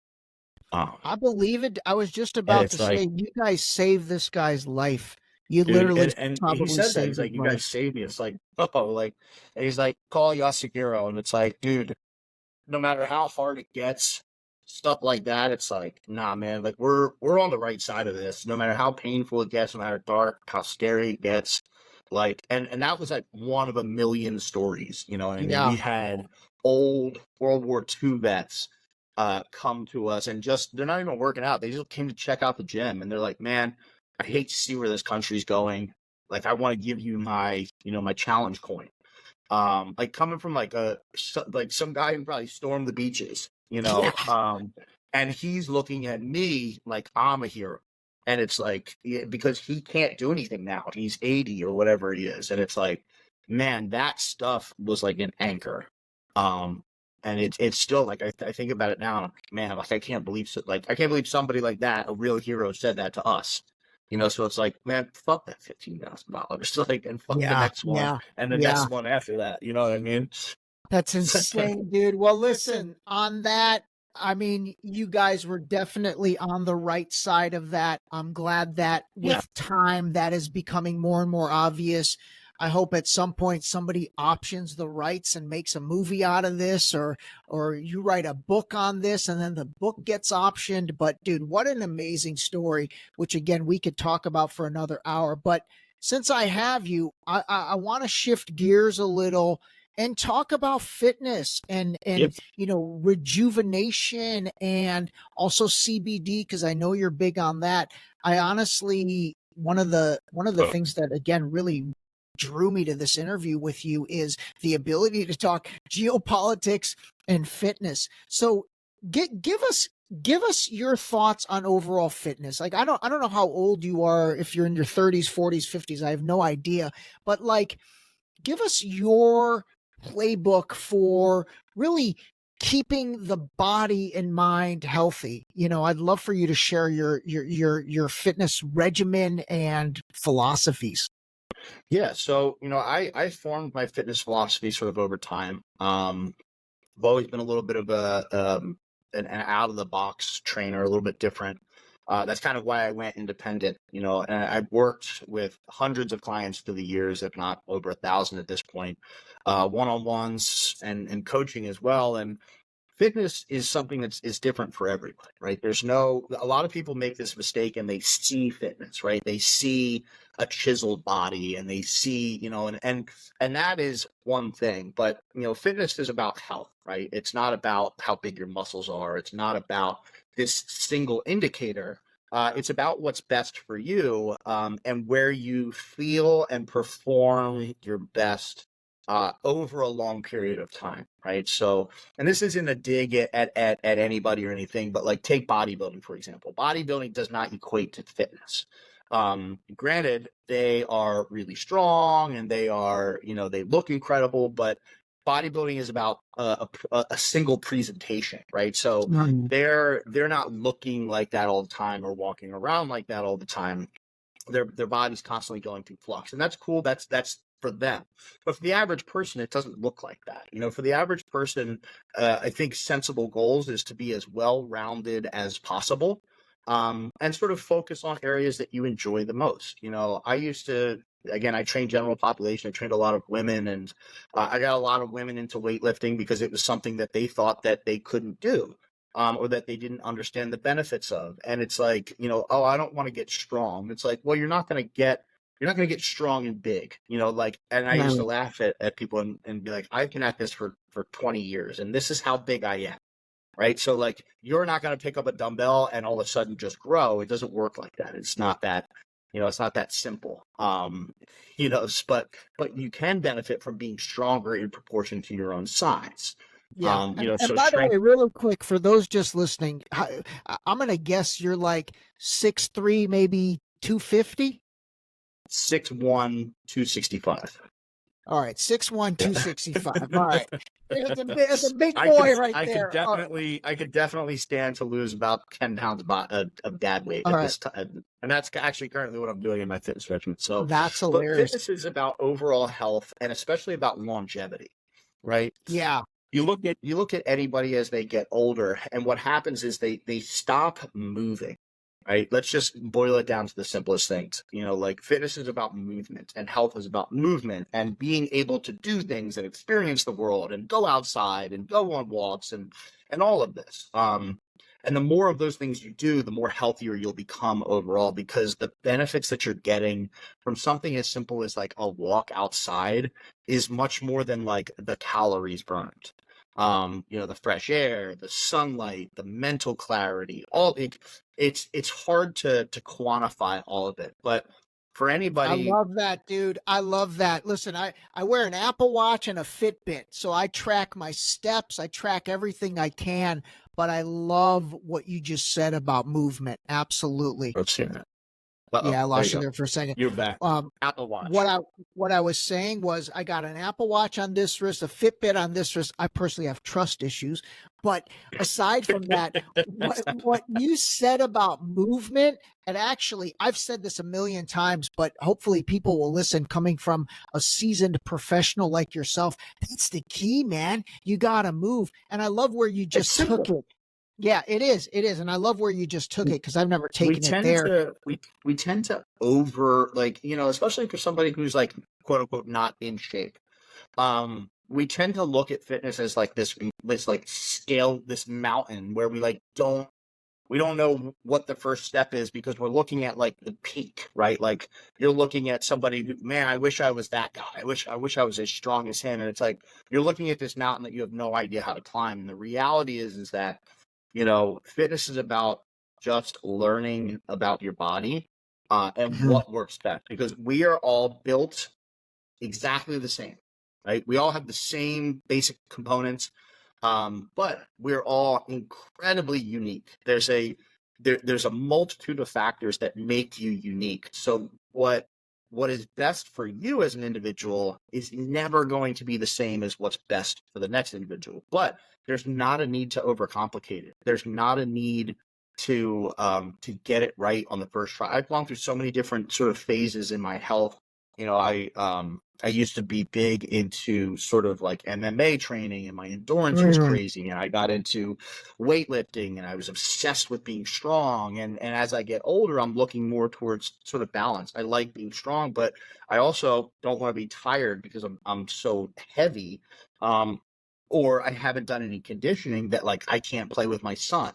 Speaker 4: I believe it. I was just about to say, you guys saved this guy's life. You literally
Speaker 5: and
Speaker 4: probably
Speaker 5: he said that.
Speaker 4: saved
Speaker 5: He's like,
Speaker 4: his
Speaker 5: you
Speaker 4: life.
Speaker 5: guys saved me. It's like, and he's like, call Yasuhiro. And it's like, dude, no matter how hard it gets, stuff like that, it's like, nah, man, like we're on the right side of this. No matter how painful it gets, no matter how scary it gets, like, and that was like one of a million stories. You know what I mean?
Speaker 4: Yeah.
Speaker 5: We had old World War II vets come to us, and they're not even working out. They just came to check out the gym, and they're like, man, I hate to see where this country's going. Like, I want to give you my challenge coin. Like coming from like some guy who probably stormed the beaches, and he's looking at me like I'm a hero. And it's like, because he can't do anything now. He's 80 or whatever he is. And it's like, man, that stuff was like an anchor. And it's still like, I think about it now, and I'm like, man, like I can't believe somebody like that, a real hero, said that to us. So it's like, man, fuck that $15,000, like, and fuck the next one, and the next one after that. You know what I mean?
Speaker 4: That's insane, dude. Well, listen, on that, I mean, you guys were definitely on the right side of that. I'm glad that with time that is becoming more and more obvious. I hope at some point somebody options the rights and makes a movie out of this, or you write a book on this and then the book gets optioned. But dude, what an amazing story, which again, we could talk about for another hour. But since I have you, I want to shift gears a little and talk about fitness and rejuvenation, and also CBD, because I know you're big on that. I honestly, one of the things that again really drew me to this interview with you is the ability to talk geopolitics and fitness. So give us your thoughts on overall fitness. Like, I don't know how old you are, if you're in your 30s, 40s, 50s, I have no idea, but like, give us your playbook for really keeping the body and mind healthy. I'd love for you to share your fitness regimen and philosophies.
Speaker 5: Yeah. So, I formed my fitness philosophy sort of over time. I've always been a little bit of an out of the box trainer, a little bit different. That's kind of why I went independent, and I've worked with hundreds of clients through the years, if not over 1,000 at this point, one-on-ones and coaching as well. And fitness is something is different for everybody, right? A lot of people make this mistake and they see fitness, right? They see a chiseled body and they see, and that is one thing, but fitness is about health, right? It's not about how big your muscles are. It's not about this single indicator. It's about what's best for you, and where you feel and perform your best over a long period of time, right? So, and this isn't a dig at anybody or anything, but like take bodybuilding, for example. Bodybuilding does not equate to fitness. Granted, they are really strong and they are, they look incredible, but bodybuilding is about a single presentation, right? So they're not looking like that all the time or walking around like that all the time. Their body's constantly going through flux, and that's cool. That's for them. But for the average person, it doesn't look like that. For the average person, I think sensible goals is to be as well-rounded as possible, and sort of focus on areas that you enjoy the most. I used to, again, I trained general population. I trained a lot of women, and I got a lot of women into weightlifting because it was something that they thought that they couldn't do. Or that they didn't understand the benefits of. And it's like, oh, I don't want to get strong. It's like, well, you're not going to get strong and big, and I used to laugh at people and be like, I've been at this for 20 years and this is how big I am. Right. So like, you're not going to pick up a dumbbell and all of a sudden just grow. It doesn't work like that. It's not that, it's not that simple. But you can benefit from being stronger in proportion to your own size.
Speaker 4: Yeah. And
Speaker 5: So
Speaker 4: by the
Speaker 5: strength.
Speaker 4: way, real quick, for those just listening, I'm going to guess you're like 6'3", maybe 250.
Speaker 5: 6'1", 265.
Speaker 4: All right, 6'1", 265. All right, it's a big boy right there.
Speaker 5: I could definitely stand to lose about 10 pounds of dad weight at this time, and that's actually currently what I'm doing in my fitness regimen. So
Speaker 4: that's hilarious.
Speaker 5: But fitness is about overall health and especially about longevity, right?
Speaker 4: Yeah.
Speaker 5: You look at anybody as they get older, and what happens is they stop moving. Right? Let's just boil it down to the simplest things. Like fitness is about movement and health is about movement and being able to do things and experience the world and go outside and go on walks and all of this. And the more of those things you do, the more healthier you'll become overall, because the benefits that you're getting from something as simple as like a walk outside is much more than like the calories burned. The fresh air, the sunlight, the mental clarity, it's hard to quantify all of it. But for anybody,
Speaker 4: I love that, dude. I love that. Listen, I wear an Apple Watch and a Fitbit, so I track my steps. I track everything I can, but I love what you just said about movement. Absolutely.
Speaker 5: Let's hear that.
Speaker 4: Yeah, I lost you there for a second.
Speaker 5: You're back. Apple Watch.
Speaker 4: What I was saying was I got an Apple Watch on this wrist, a Fitbit on this wrist. I personally have trust issues, but aside from that, what you said about movement, and actually I've said this a million times, but hopefully people will listen coming from a seasoned professional like yourself. That's the key, man. You got to move. And I love where you just took it. Yeah, it is. And I love where you just took it because I've never taken it there.
Speaker 5: We tend to over, especially for somebody who's like, quote unquote, not in shape. We tend to look at fitness as like this like scale, this mountain where we don't know what the first step is because we're looking at like the peak, right? Like you're looking at somebody who, man, I wish I was that guy. I wish I was as strong as him. And it's like, you're looking at this mountain that you have no idea how to climb. And the reality is that, fitness is about just learning about your body and what works best, because we are all built exactly the same, right? We all have the same basic components, but we're all incredibly unique. There's a multitude of factors that make you unique. So what is best for you as an individual is never going to be the same as what's best for the next individual. But there's not a need to overcomplicate it. There's not a need to get it right on the first try. I've gone through so many different sort of phases in my health. You know, I used to be big into sort of like MMA training, and my endurance was crazy, and I got into weightlifting, and I was obsessed with being strong. And as I get older, I'm looking more towards sort of balance. I like being strong, but I also don't want to be tired because I'm so heavy. Or I haven't done any conditioning that like I can't play with my son.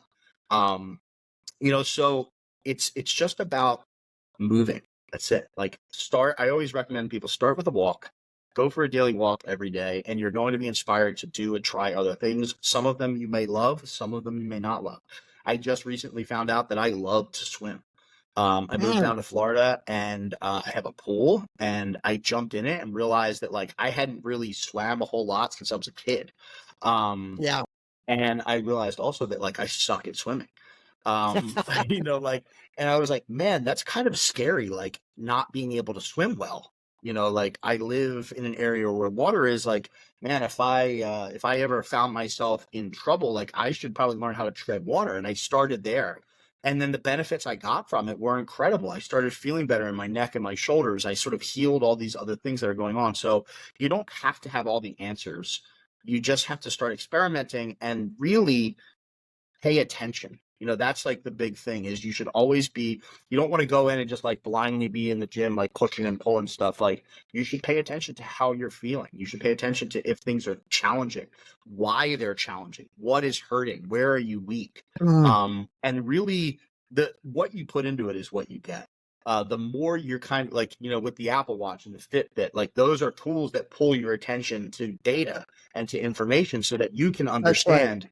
Speaker 5: You know, so it's just about moving. That's it. Like I always recommend people start with a walk, go for a daily walk every day, and you're going to be inspired to do and try other things. Some of them you may love, some of them you may not love. I just recently found out that I love to swim. I moved down to Florida, and I have a pool, and I jumped in it and realized that like I hadn't really swam a whole lot since I was a kid.
Speaker 4: Yeah.
Speaker 5: And I realized also that like I suck at swimming. You know, like, and I was like, man, that's kind of scary, like not being able to swim well. You know, like I live in an area where water is like, man, if I ever found myself in trouble, like I should probably learn how to tread water. And I started there. And then the benefits I got from it were incredible. I started feeling better in my neck and my shoulders. I sort of healed all these other things that are going on. So you don't have to have all the answers. You just have to start experimenting and really pay attention. You know, that's like the big thing is you should always be, you don't want to go in and just like blindly be in the gym, like pushing and pulling stuff. Like you should pay attention to how you're feeling. You should pay attention to if things are challenging, why they're challenging, what is hurting, where are you weak? And really what you put into it is what you get. The more you're kind of like, you know, with the Apple Watch and the Fitbit, like those are tools that pull your attention to data and to information so that you can understand,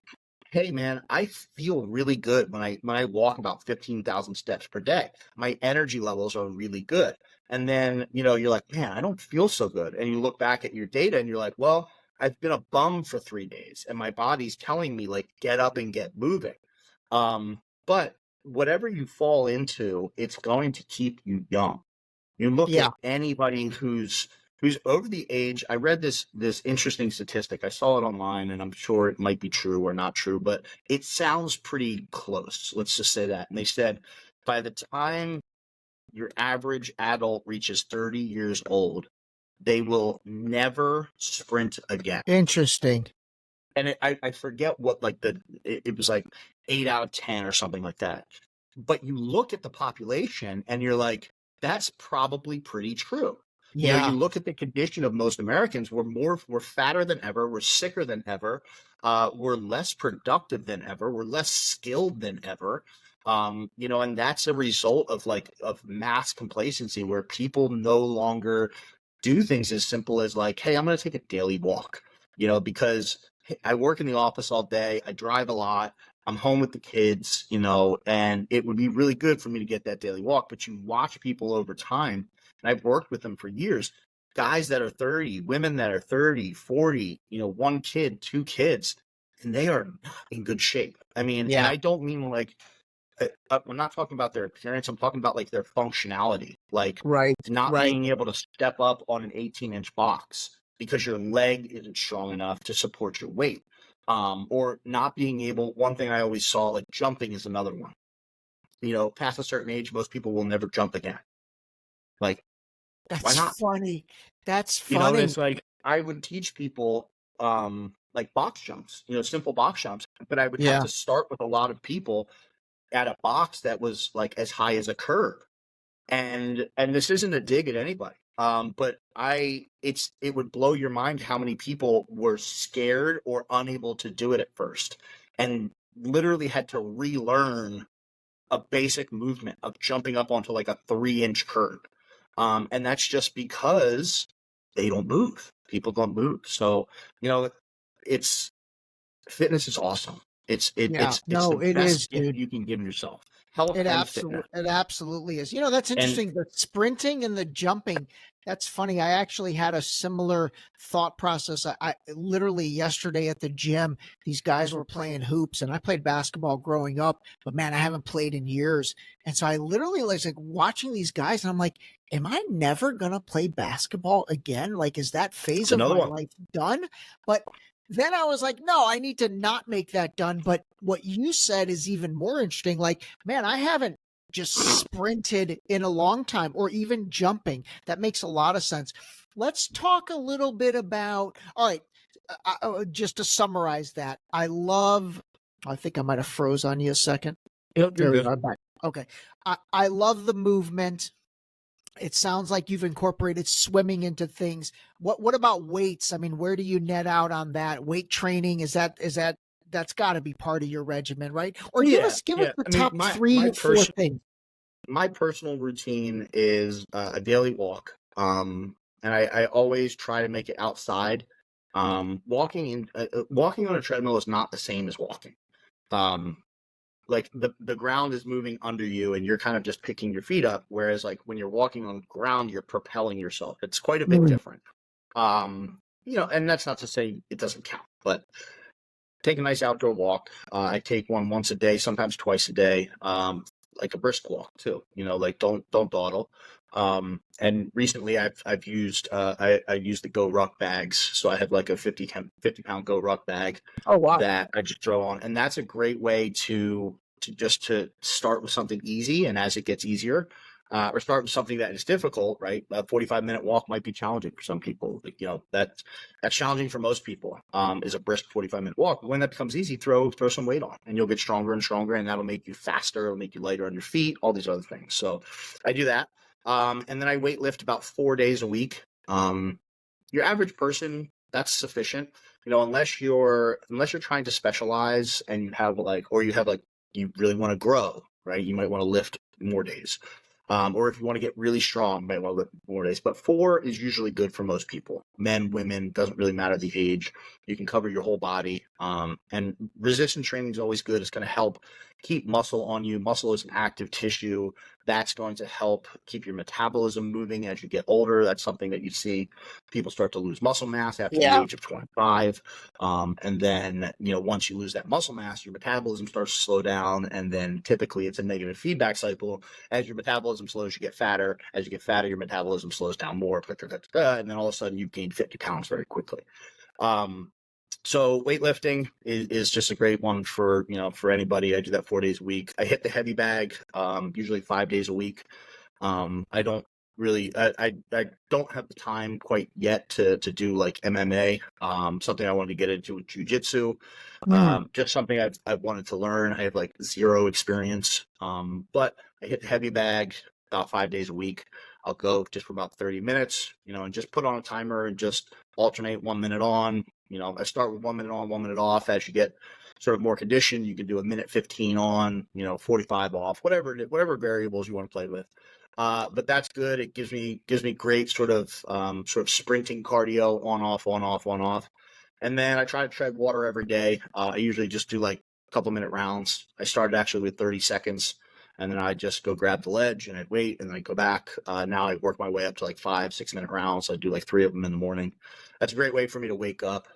Speaker 5: hey man, I feel really good when I walk about 15,000 steps per day. My energy levels are really good. And then, you know, you're like, man, I don't feel so good. And you look back at your data and you're like, well, I've been a bum for 3 days and my body's telling me like, get up and get moving. But whatever you fall into, it's going to keep you young. You look at anybody who's over the age. I read this interesting statistic. I saw it online, and I'm sure it might be true or not true, but it sounds pretty close. Let's just say that. And they said by the time your average adult reaches 30 years old, they will never sprint again.
Speaker 4: Interesting.
Speaker 5: And I forget what, like it was like 8 out of 10 or something like that. But you look at the population and you're like, that's probably pretty true. You know, you look at the condition of most Americans, we're fatter than ever, we're sicker than ever, we're less productive than ever, we're less skilled than ever. You know, and that's a result of mass complacency where people no longer do things as simple as like, hey, I'm going to take a daily walk, you know, because I work in the office all day, I drive a lot, I'm home with the kids, you know, and it would be really good for me to get that daily walk. But you watch people over time, and I've worked with them for years, guys that are 30, women that are 30, 40, you know, 1 kid, 2 kids, and they are not in good shape. I mean, and I don't mean like, I'm not talking about their appearance. I'm talking about like their functionality, like not being able to step up on an 18-inch box because your leg isn't strong enough to support your weight. Or not being able, one thing I always saw, like jumping is another one. You know, past a certain age, most people will never jump again. Like, why not?
Speaker 4: Funny. That's funny.
Speaker 5: You know, it's like, I would teach people, like box jumps, you know, simple box jumps, but I would have to start with a lot of people at a box that was like as high as a curb. And this isn't a dig at anybody. But it would blow your mind how many people were scared or unable to do it at first and literally had to relearn a basic movement of jumping up onto like a 3-inch curb. And that's just because they don't move. People don't move. So, you know, fitness is awesome. It's the best gift you can give yourself.
Speaker 4: It absolutely is. You know, that's interesting. The sprinting and the jumping. That's funny. I actually had a similar thought process. I literally yesterday at the gym, these guys were playing hoops, and I played basketball growing up, but man, I haven't played in years. And so I literally was like watching these guys, and I'm like, am I never going to play basketball again? Like, is that phase of my life done? But then I was like, no, I need to not make that done. But what you said is even more interesting. Like, man, I haven't just sprinted in a long time or even jumping. That makes a lot of sense. Let's talk a little bit about, all right, just to summarize that, I think I might have froze on you a second.
Speaker 2: Yep,
Speaker 4: There
Speaker 2: you're
Speaker 4: we
Speaker 2: good.
Speaker 4: go. I'm back. Okay. I love the movement. It sounds like you've incorporated swimming into things. What about weights? I mean, where do you net out on that? Weight training, that's got to be part of your regimen, right? Or give us the
Speaker 5: I mean,
Speaker 4: top three or four things.
Speaker 5: my personal routine is a daily walk. And I always try to make it outside. Walking on a treadmill is not the same as walking. Um, like the ground is moving under you and you're kind of just picking your feet up. Whereas like when you're walking on the ground, you're propelling yourself. It's quite a bit different. And that's not to say it doesn't count, but take a nice outdoor walk. I take one once a day, sometimes twice a day. Like a brisk walk too, like don't dawdle. And recently I've used I used the Go Ruck bags. So I have like a 50 pound Go Ruck bag that I just throw on. And that's a great way to start with something easy. And as it gets easier, or start with something that is difficult, right? A 45-minute walk might be challenging for some people. That's challenging for most people, is a brisk 45-minute walk. When that becomes easy, throw some weight on and you'll get stronger and stronger, and that'll make you faster. It'll make you lighter on your feet, all these other things. So I do that. And then I weight lift about 4 days a week. Your average person, that's sufficient. Unless you're trying to specialize and you really want to grow, right? You might want to lift more days. Or if you want to get really strong, you might want to lift more days. But 4 is usually good for most people. Men, women, doesn't really matter the age. You can cover your whole body. And resistance training is always good. It's going to help keep muscle on you. Muscle is an active tissue. That's going to help keep your metabolism moving as you get older. That's something that you see people start to lose muscle mass after the age of 25. And then, once you lose that muscle mass, your metabolism starts to slow down. And then typically it's a negative feedback cycle. As your metabolism slows, you get fatter. As you get fatter, your metabolism slows down more. And then all of a sudden you've gained 50 pounds very quickly. So weightlifting is just a great one for anybody. I do that 4 days a week. I hit the heavy bag, usually 5 days a week. I don't really, I don't have the time quite yet to do like MMA, something I wanted to get into with jujitsu, just something I've wanted to learn. I have like zero experience, but I hit the heavy bag about 5 days a week. I'll go just for about 30 minutes, and just put on a timer and just alternate 1 minute on. I start with 1 minute on, 1 minute off. As you get sort of more conditioned, you can do a minute 15 on, 45 off, whatever variables you want to play with. But that's good. It gives me great sort of sprinting cardio, on off. And then I try to tread water every day. I usually just do like a couple minute rounds. I started actually with 30 seconds. And then I just go grab the ledge and I'd wait and then I go back. Now I work my way up to like 5-6 minute rounds. I do like 3 of them in the morning. That's a great way for me to wake up.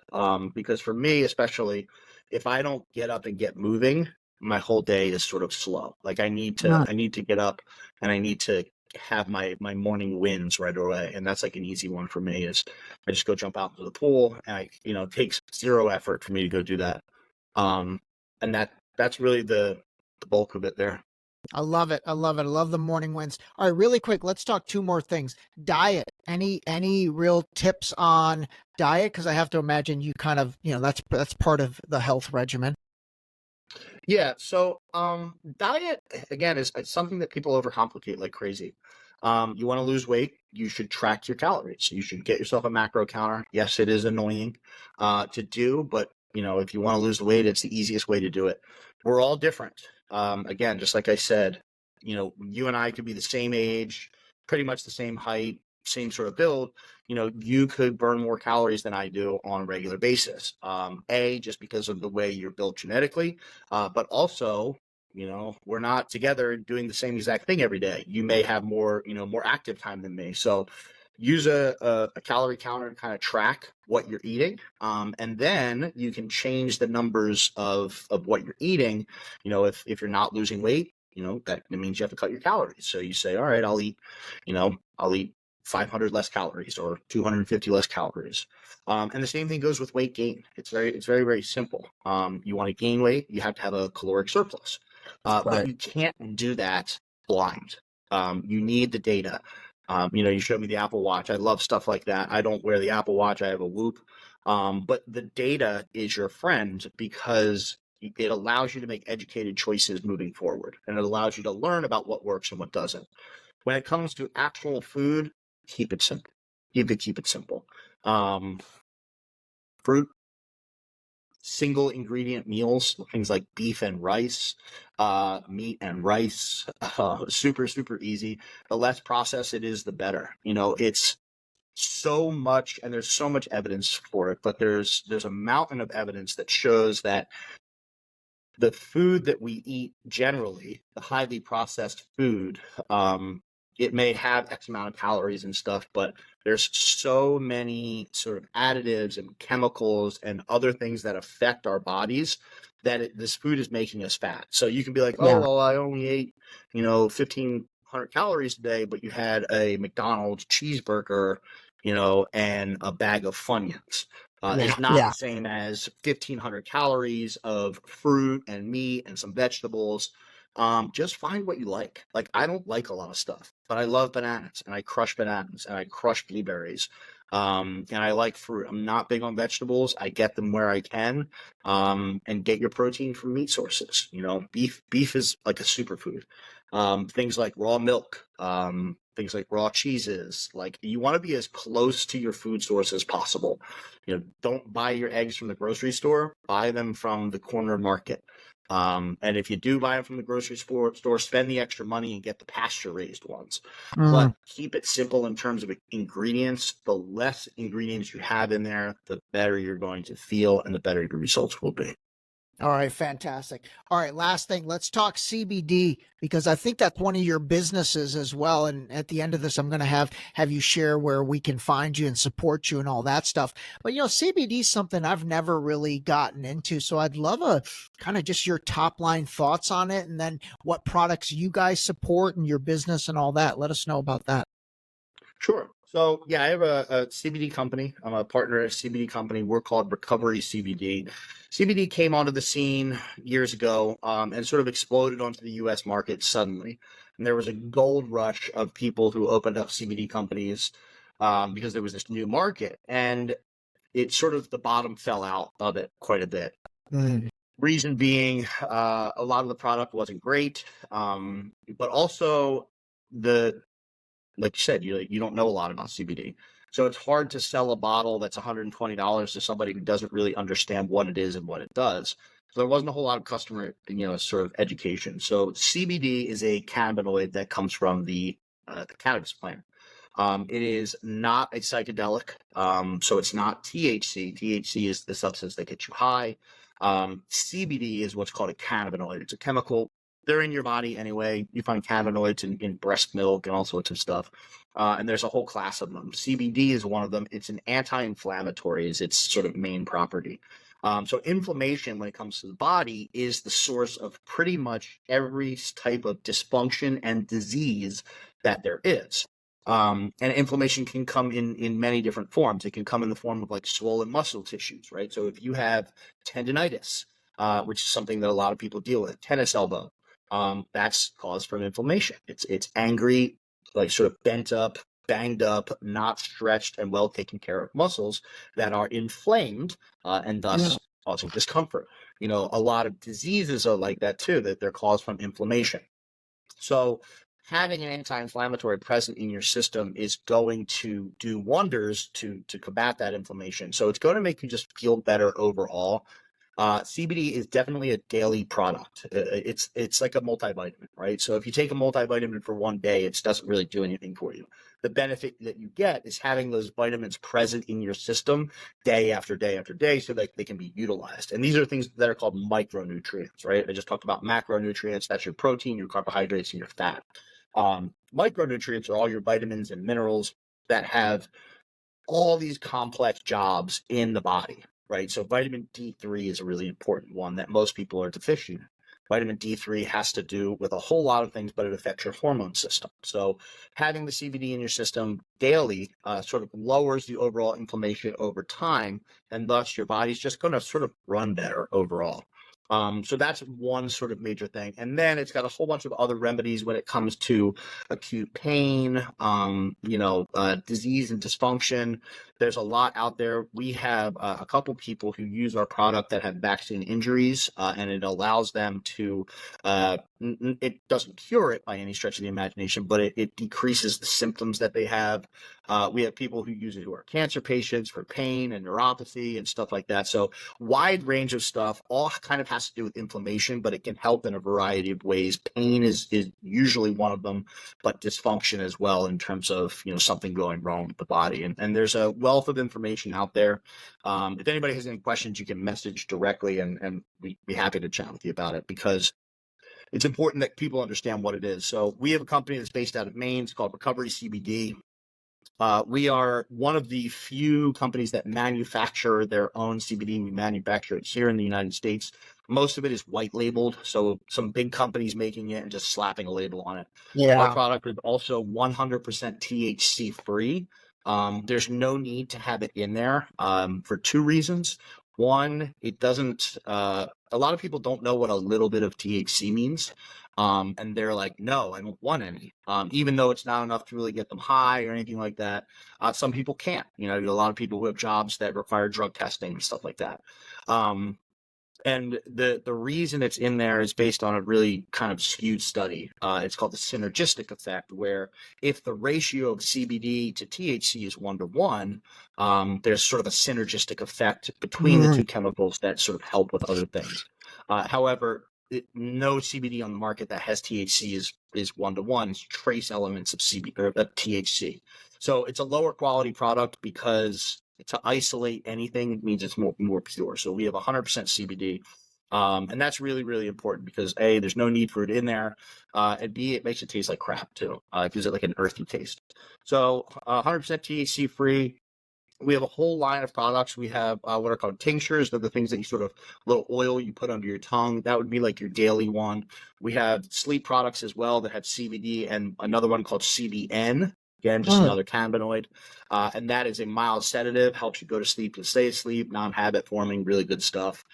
Speaker 5: Because for me, especially, if I don't get up and get moving, my whole day is sort of slow. Like I need to get up and I need to have my morning wins right away. And that's like an easy one for me is I just go jump out into the pool and it takes zero effort for me to go do that. And that's really the bulk of it there.
Speaker 4: I love it. I love it. I love the morning wins. All right, really quick, let's talk 2 more things. Diet. Any real tips on diet? Because I have to imagine you kind of, that's part of the health regimen.
Speaker 5: Yeah. So diet, again, is something that people overcomplicate like crazy. You want to lose weight, you should track your calories. You should get yourself a macro counter. Yes, it is annoying to do, but if you want to lose the weight, it's the easiest way to do it. We're all different. Again, just like I said, you and I could be the same age, pretty much the same height, same sort of build. You could burn more calories than I do on a regular basis. Just because of the way you're built genetically, but also, we're not together doing the same exact thing every day. You may have more active time than me. So use a calorie counter to kind of track what you're eating. And then you can change the numbers of what you're eating. If you're not losing weight, that means you have to cut your calories. So you say, all right, I'll eat 500 less calories or 250 less calories. And the same thing goes with weight gain. It's very, very simple. You want to gain weight, you have to have a caloric surplus. But you can't do that blind. You need the data. You showed me the Apple Watch. I love stuff like that. I don't wear the Apple Watch. I have a Whoop. But the data is your friend because it allows you to make educated choices moving forward, and it allows you to learn about what works and what doesn't. When it comes to actual food, keep it simple. Keep it simple. Fruit, single ingredient meals, things like beef and rice, meat and rice, super, super easy. The less processed it is, the better. It's so much, and there's so much evidence for it, but there's a mountain of evidence that shows that the food that we eat generally, the highly processed food, it may have X amount of calories and stuff, but there's so many sort of additives and chemicals and other things that affect our bodies that this food is making us fat. So you can be like, oh, well, I only ate, 1,500 calories today, but you had a McDonald's cheeseburger, and a bag of Funyuns. It's not the same as 1,500 calories of fruit and meat and some vegetables. Just find what you like. Like, I don't like a lot of stuff, but I love bananas, and I crush bananas, and I crush blueberries. And I like fruit. I'm not big on vegetables. I get them where I can. And get your protein from meat sources. Beef is like a superfood. Things like raw milk, things like raw cheeses. Like, you want to be as close to your food source as possible. Don't buy your eggs from the grocery store. Buy them from the corner market. And if you do buy them from the grocery store, spend the extra money and get the pasture-raised ones. But keep it simple in terms of ingredients. The less ingredients you have in there, the better you're going to feel and the better your results will be.
Speaker 4: All right, fantastic. All right, last thing, let's talk CBD, because I think that's one of your businesses as well. And at the end of this, I'm going to have you share where we can find you and support you and all that stuff. But, CBD is something I've never really gotten into. So I'd love a kind of just your top line thoughts on it, and then what products you guys support and your business and all that. Let us know about that.
Speaker 5: Sure. So, I have a CBD company. I'm a partner at a CBD company. We're called Recovery CBD. CBD came onto the scene years ago and sort of exploded onto the U.S. market suddenly. And there was a gold rush of people who opened up CBD companies because there was this new market. And it sort of, the bottom fell out of it quite a bit. Reason being, a lot of the product wasn't great, but also like you said, you don't know a lot about CBD. So it's hard to sell a bottle that's $120 to somebody who doesn't really understand what it is and what it does. So there wasn't a whole lot of customer, sort of education. So CBD is a cannabinoid that comes from the cannabis plant. It is not a psychedelic. So it's not THC. THC is the substance that gets you high. CBD is what's called a cannabinoid. It's a chemical. They're in your body anyway. You find cannabinoids in breast milk and all sorts of stuff. And there's a whole class of them. CBD is one of them. It's an anti-inflammatory, is its sort of main property. So inflammation, when it comes to the body, is the source of pretty much every type of dysfunction and disease that there is. And inflammation can come in many different forms. It can come in the form of like swollen muscle tissues, right? So if you have tendinitis, which is something that a lot of people deal with, tennis elbow, that's caused from inflammation. It's angry, like sort of bent up, banged up, not stretched and well taken care of muscles that are inflamed and thus causing discomfort. A lot of diseases are like that too, that they're caused from inflammation. So having an anti-inflammatory present in your system is going to do wonders to combat that inflammation. So it's going to make you just feel better overall. CBD is definitely a daily product. It's like a multivitamin, right? So if you take a multivitamin for one day, it doesn't really do anything for you. The benefit that you get is having those vitamins present in your system day after day after day so that they can be utilized. And these are things that are called micronutrients, right? I just talked about macronutrients. That's your protein, your carbohydrates, and your fat. Micronutrients are all your vitamins and minerals that have all these complex jobs in the body, right? So vitamin D3 is a really important one that most people are deficient in. Vitamin D3 has to do with a whole lot of things, but it affects your hormone system. So having the CBD in your system daily sort of lowers the overall inflammation over time, and thus your body's just going to sort of run better overall. So that's one sort of major thing. And then it's got a whole bunch of other remedies when it comes to acute pain, disease and dysfunction. There's a lot out there. We have a couple people who use our product that have vaccine injuries, and it allows them to, it doesn't cure it by any stretch of the imagination, but it decreases the symptoms that they have. We have people who use it who are cancer patients for pain and neuropathy and stuff like that. So wide range of stuff, all kind of has to do with inflammation, but it can help in a variety of ways. Pain is usually one of them, but dysfunction as well in terms of, something going wrong with the body. And there's a wealth of information out there. If anybody has any questions, you can message directly and we'd be happy to chat with you about it, because it's important that people understand what it is. So we have a company that's based out of Maine. It's called Recovery CBD. We are one of the few companies that manufacture their own CBD. We manufacture it here in the United States. Most of it is white labeled, so some big companies making it and just slapping a label on it.
Speaker 2: Yeah.
Speaker 5: Our product is also 100% THC free. There's no need to have it in there for two reasons. One, it doesn't, a lot of people don't know what a little bit of THC means. And they're like, no, I don't want any, even though it's not enough to really get them high or anything like that. Some people can't, a lot of people who have jobs that require drug testing and stuff like that. And the reason it's in there is based on a really kind of skewed study. It's called the synergistic effect, where if the ratio of CBD to THC is 1-to-1, there's sort of a synergistic effect between the two chemicals that sort of help with other things. However, no CBD on the market that has THC is 1-to-1. It's trace elements of CBD or THC. So it's a lower quality product because to isolate anything means it's more pure. So we have 100% CBD. And that's really, really important because A, there's no need for it in there. And B, it makes it taste like crap too. It gives it like an earthy taste. So 100% THC free. We have a whole line of products. We have what are called tinctures. They're the things that you sort of, little oil you put under your tongue. That would be like your daily one. We have sleep products as well that have CBD, and another one called CBN. Again, just another cannabinoid. And that is a mild sedative, helps you go to sleep and stay asleep, non-habit forming, really good stuff.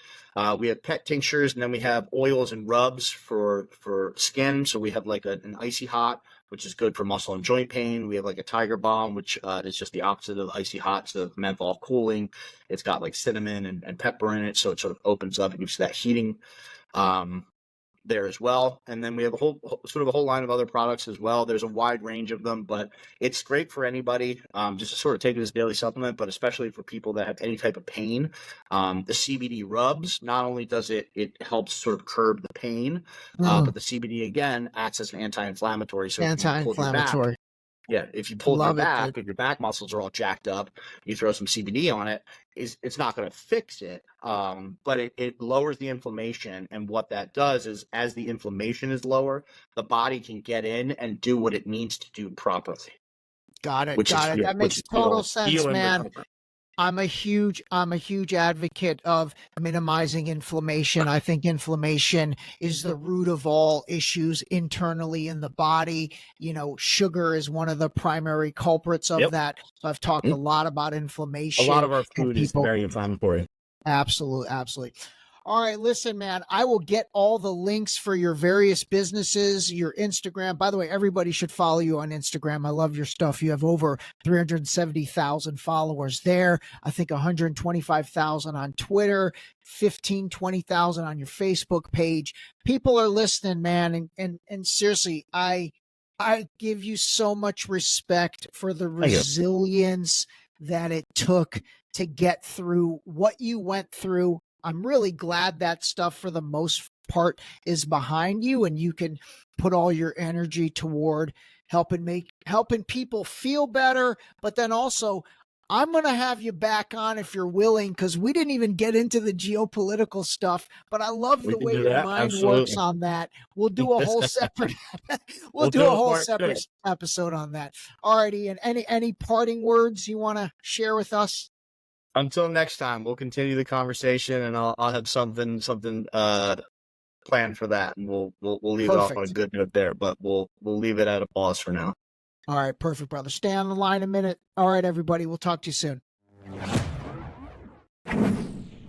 Speaker 5: We have pet tinctures, and then we have oils and rubs for skin. So we have like an icy hot, which is good for muscle and joint pain. We have like a tiger balm, which is just the opposite of icy hot, so menthol cooling. It's got like cinnamon and pepper in it, so it sort of opens up and gives you that heating there as well. And then we have a whole line of other products as well. There's a wide range of them, but it's great for anybody, just to sort of take it as a daily supplement, but especially for people that have any type of pain. The CBD rubs, not only does it helps sort of curb the pain, but the CBD again acts as an anti-inflammatory. So
Speaker 4: anti-inflammatory.
Speaker 5: If you pull your back, if your back muscles are all jacked up, you throw some CBD on it, it's not going to fix it, but it lowers the inflammation. And what that does is, as the inflammation is lower, the body can get in and do what it needs to do properly.
Speaker 4: Got it. That makes total sense, man. I'm a huge advocate of minimizing inflammation. I think inflammation is the root of all issues internally in the body. Sugar is one of the primary culprits of that. So I've talked a lot about inflammation.
Speaker 2: A lot of our food is very inflammatory.
Speaker 4: Absolutely. All right, listen, man, I will get all the links for your various businesses, your Instagram. By the way, everybody should follow you on Instagram. I love your stuff. You have over 370,000 followers there. I think 125,000 on Twitter, 20,000 on your Facebook page. People are listening, man. And seriously, I give you so much respect for the resilience that it took to get through what you went through. I'm really glad that stuff for the most part is behind you, and you can put all your energy toward helping people feel better. But then also, I'm going to have you back on if you're willing, because we didn't even get into the geopolitical stuff, but I love the way your mind works on that. We'll do a whole separate, episode on that. All right, Ian, any parting words you want to share with us?
Speaker 5: Until next time, we'll continue the conversation, and I'll have something plan for that, and we'll leave it off on a
Speaker 4: Perfect.
Speaker 5: good note there. But we'll leave it at a pause for now.
Speaker 4: All right, perfect, brother. Stay on the line a minute. All right, everybody, we'll talk to you soon.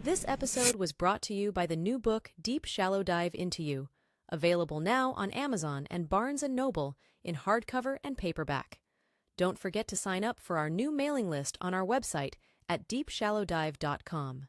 Speaker 3: This episode was brought to you by the new book, Deep Shallow Dive Into You, available now on Amazon and Barnes & Noble in hardcover and paperback. Don't forget to sign up for our new mailing list on our website at deepshallowdive.com.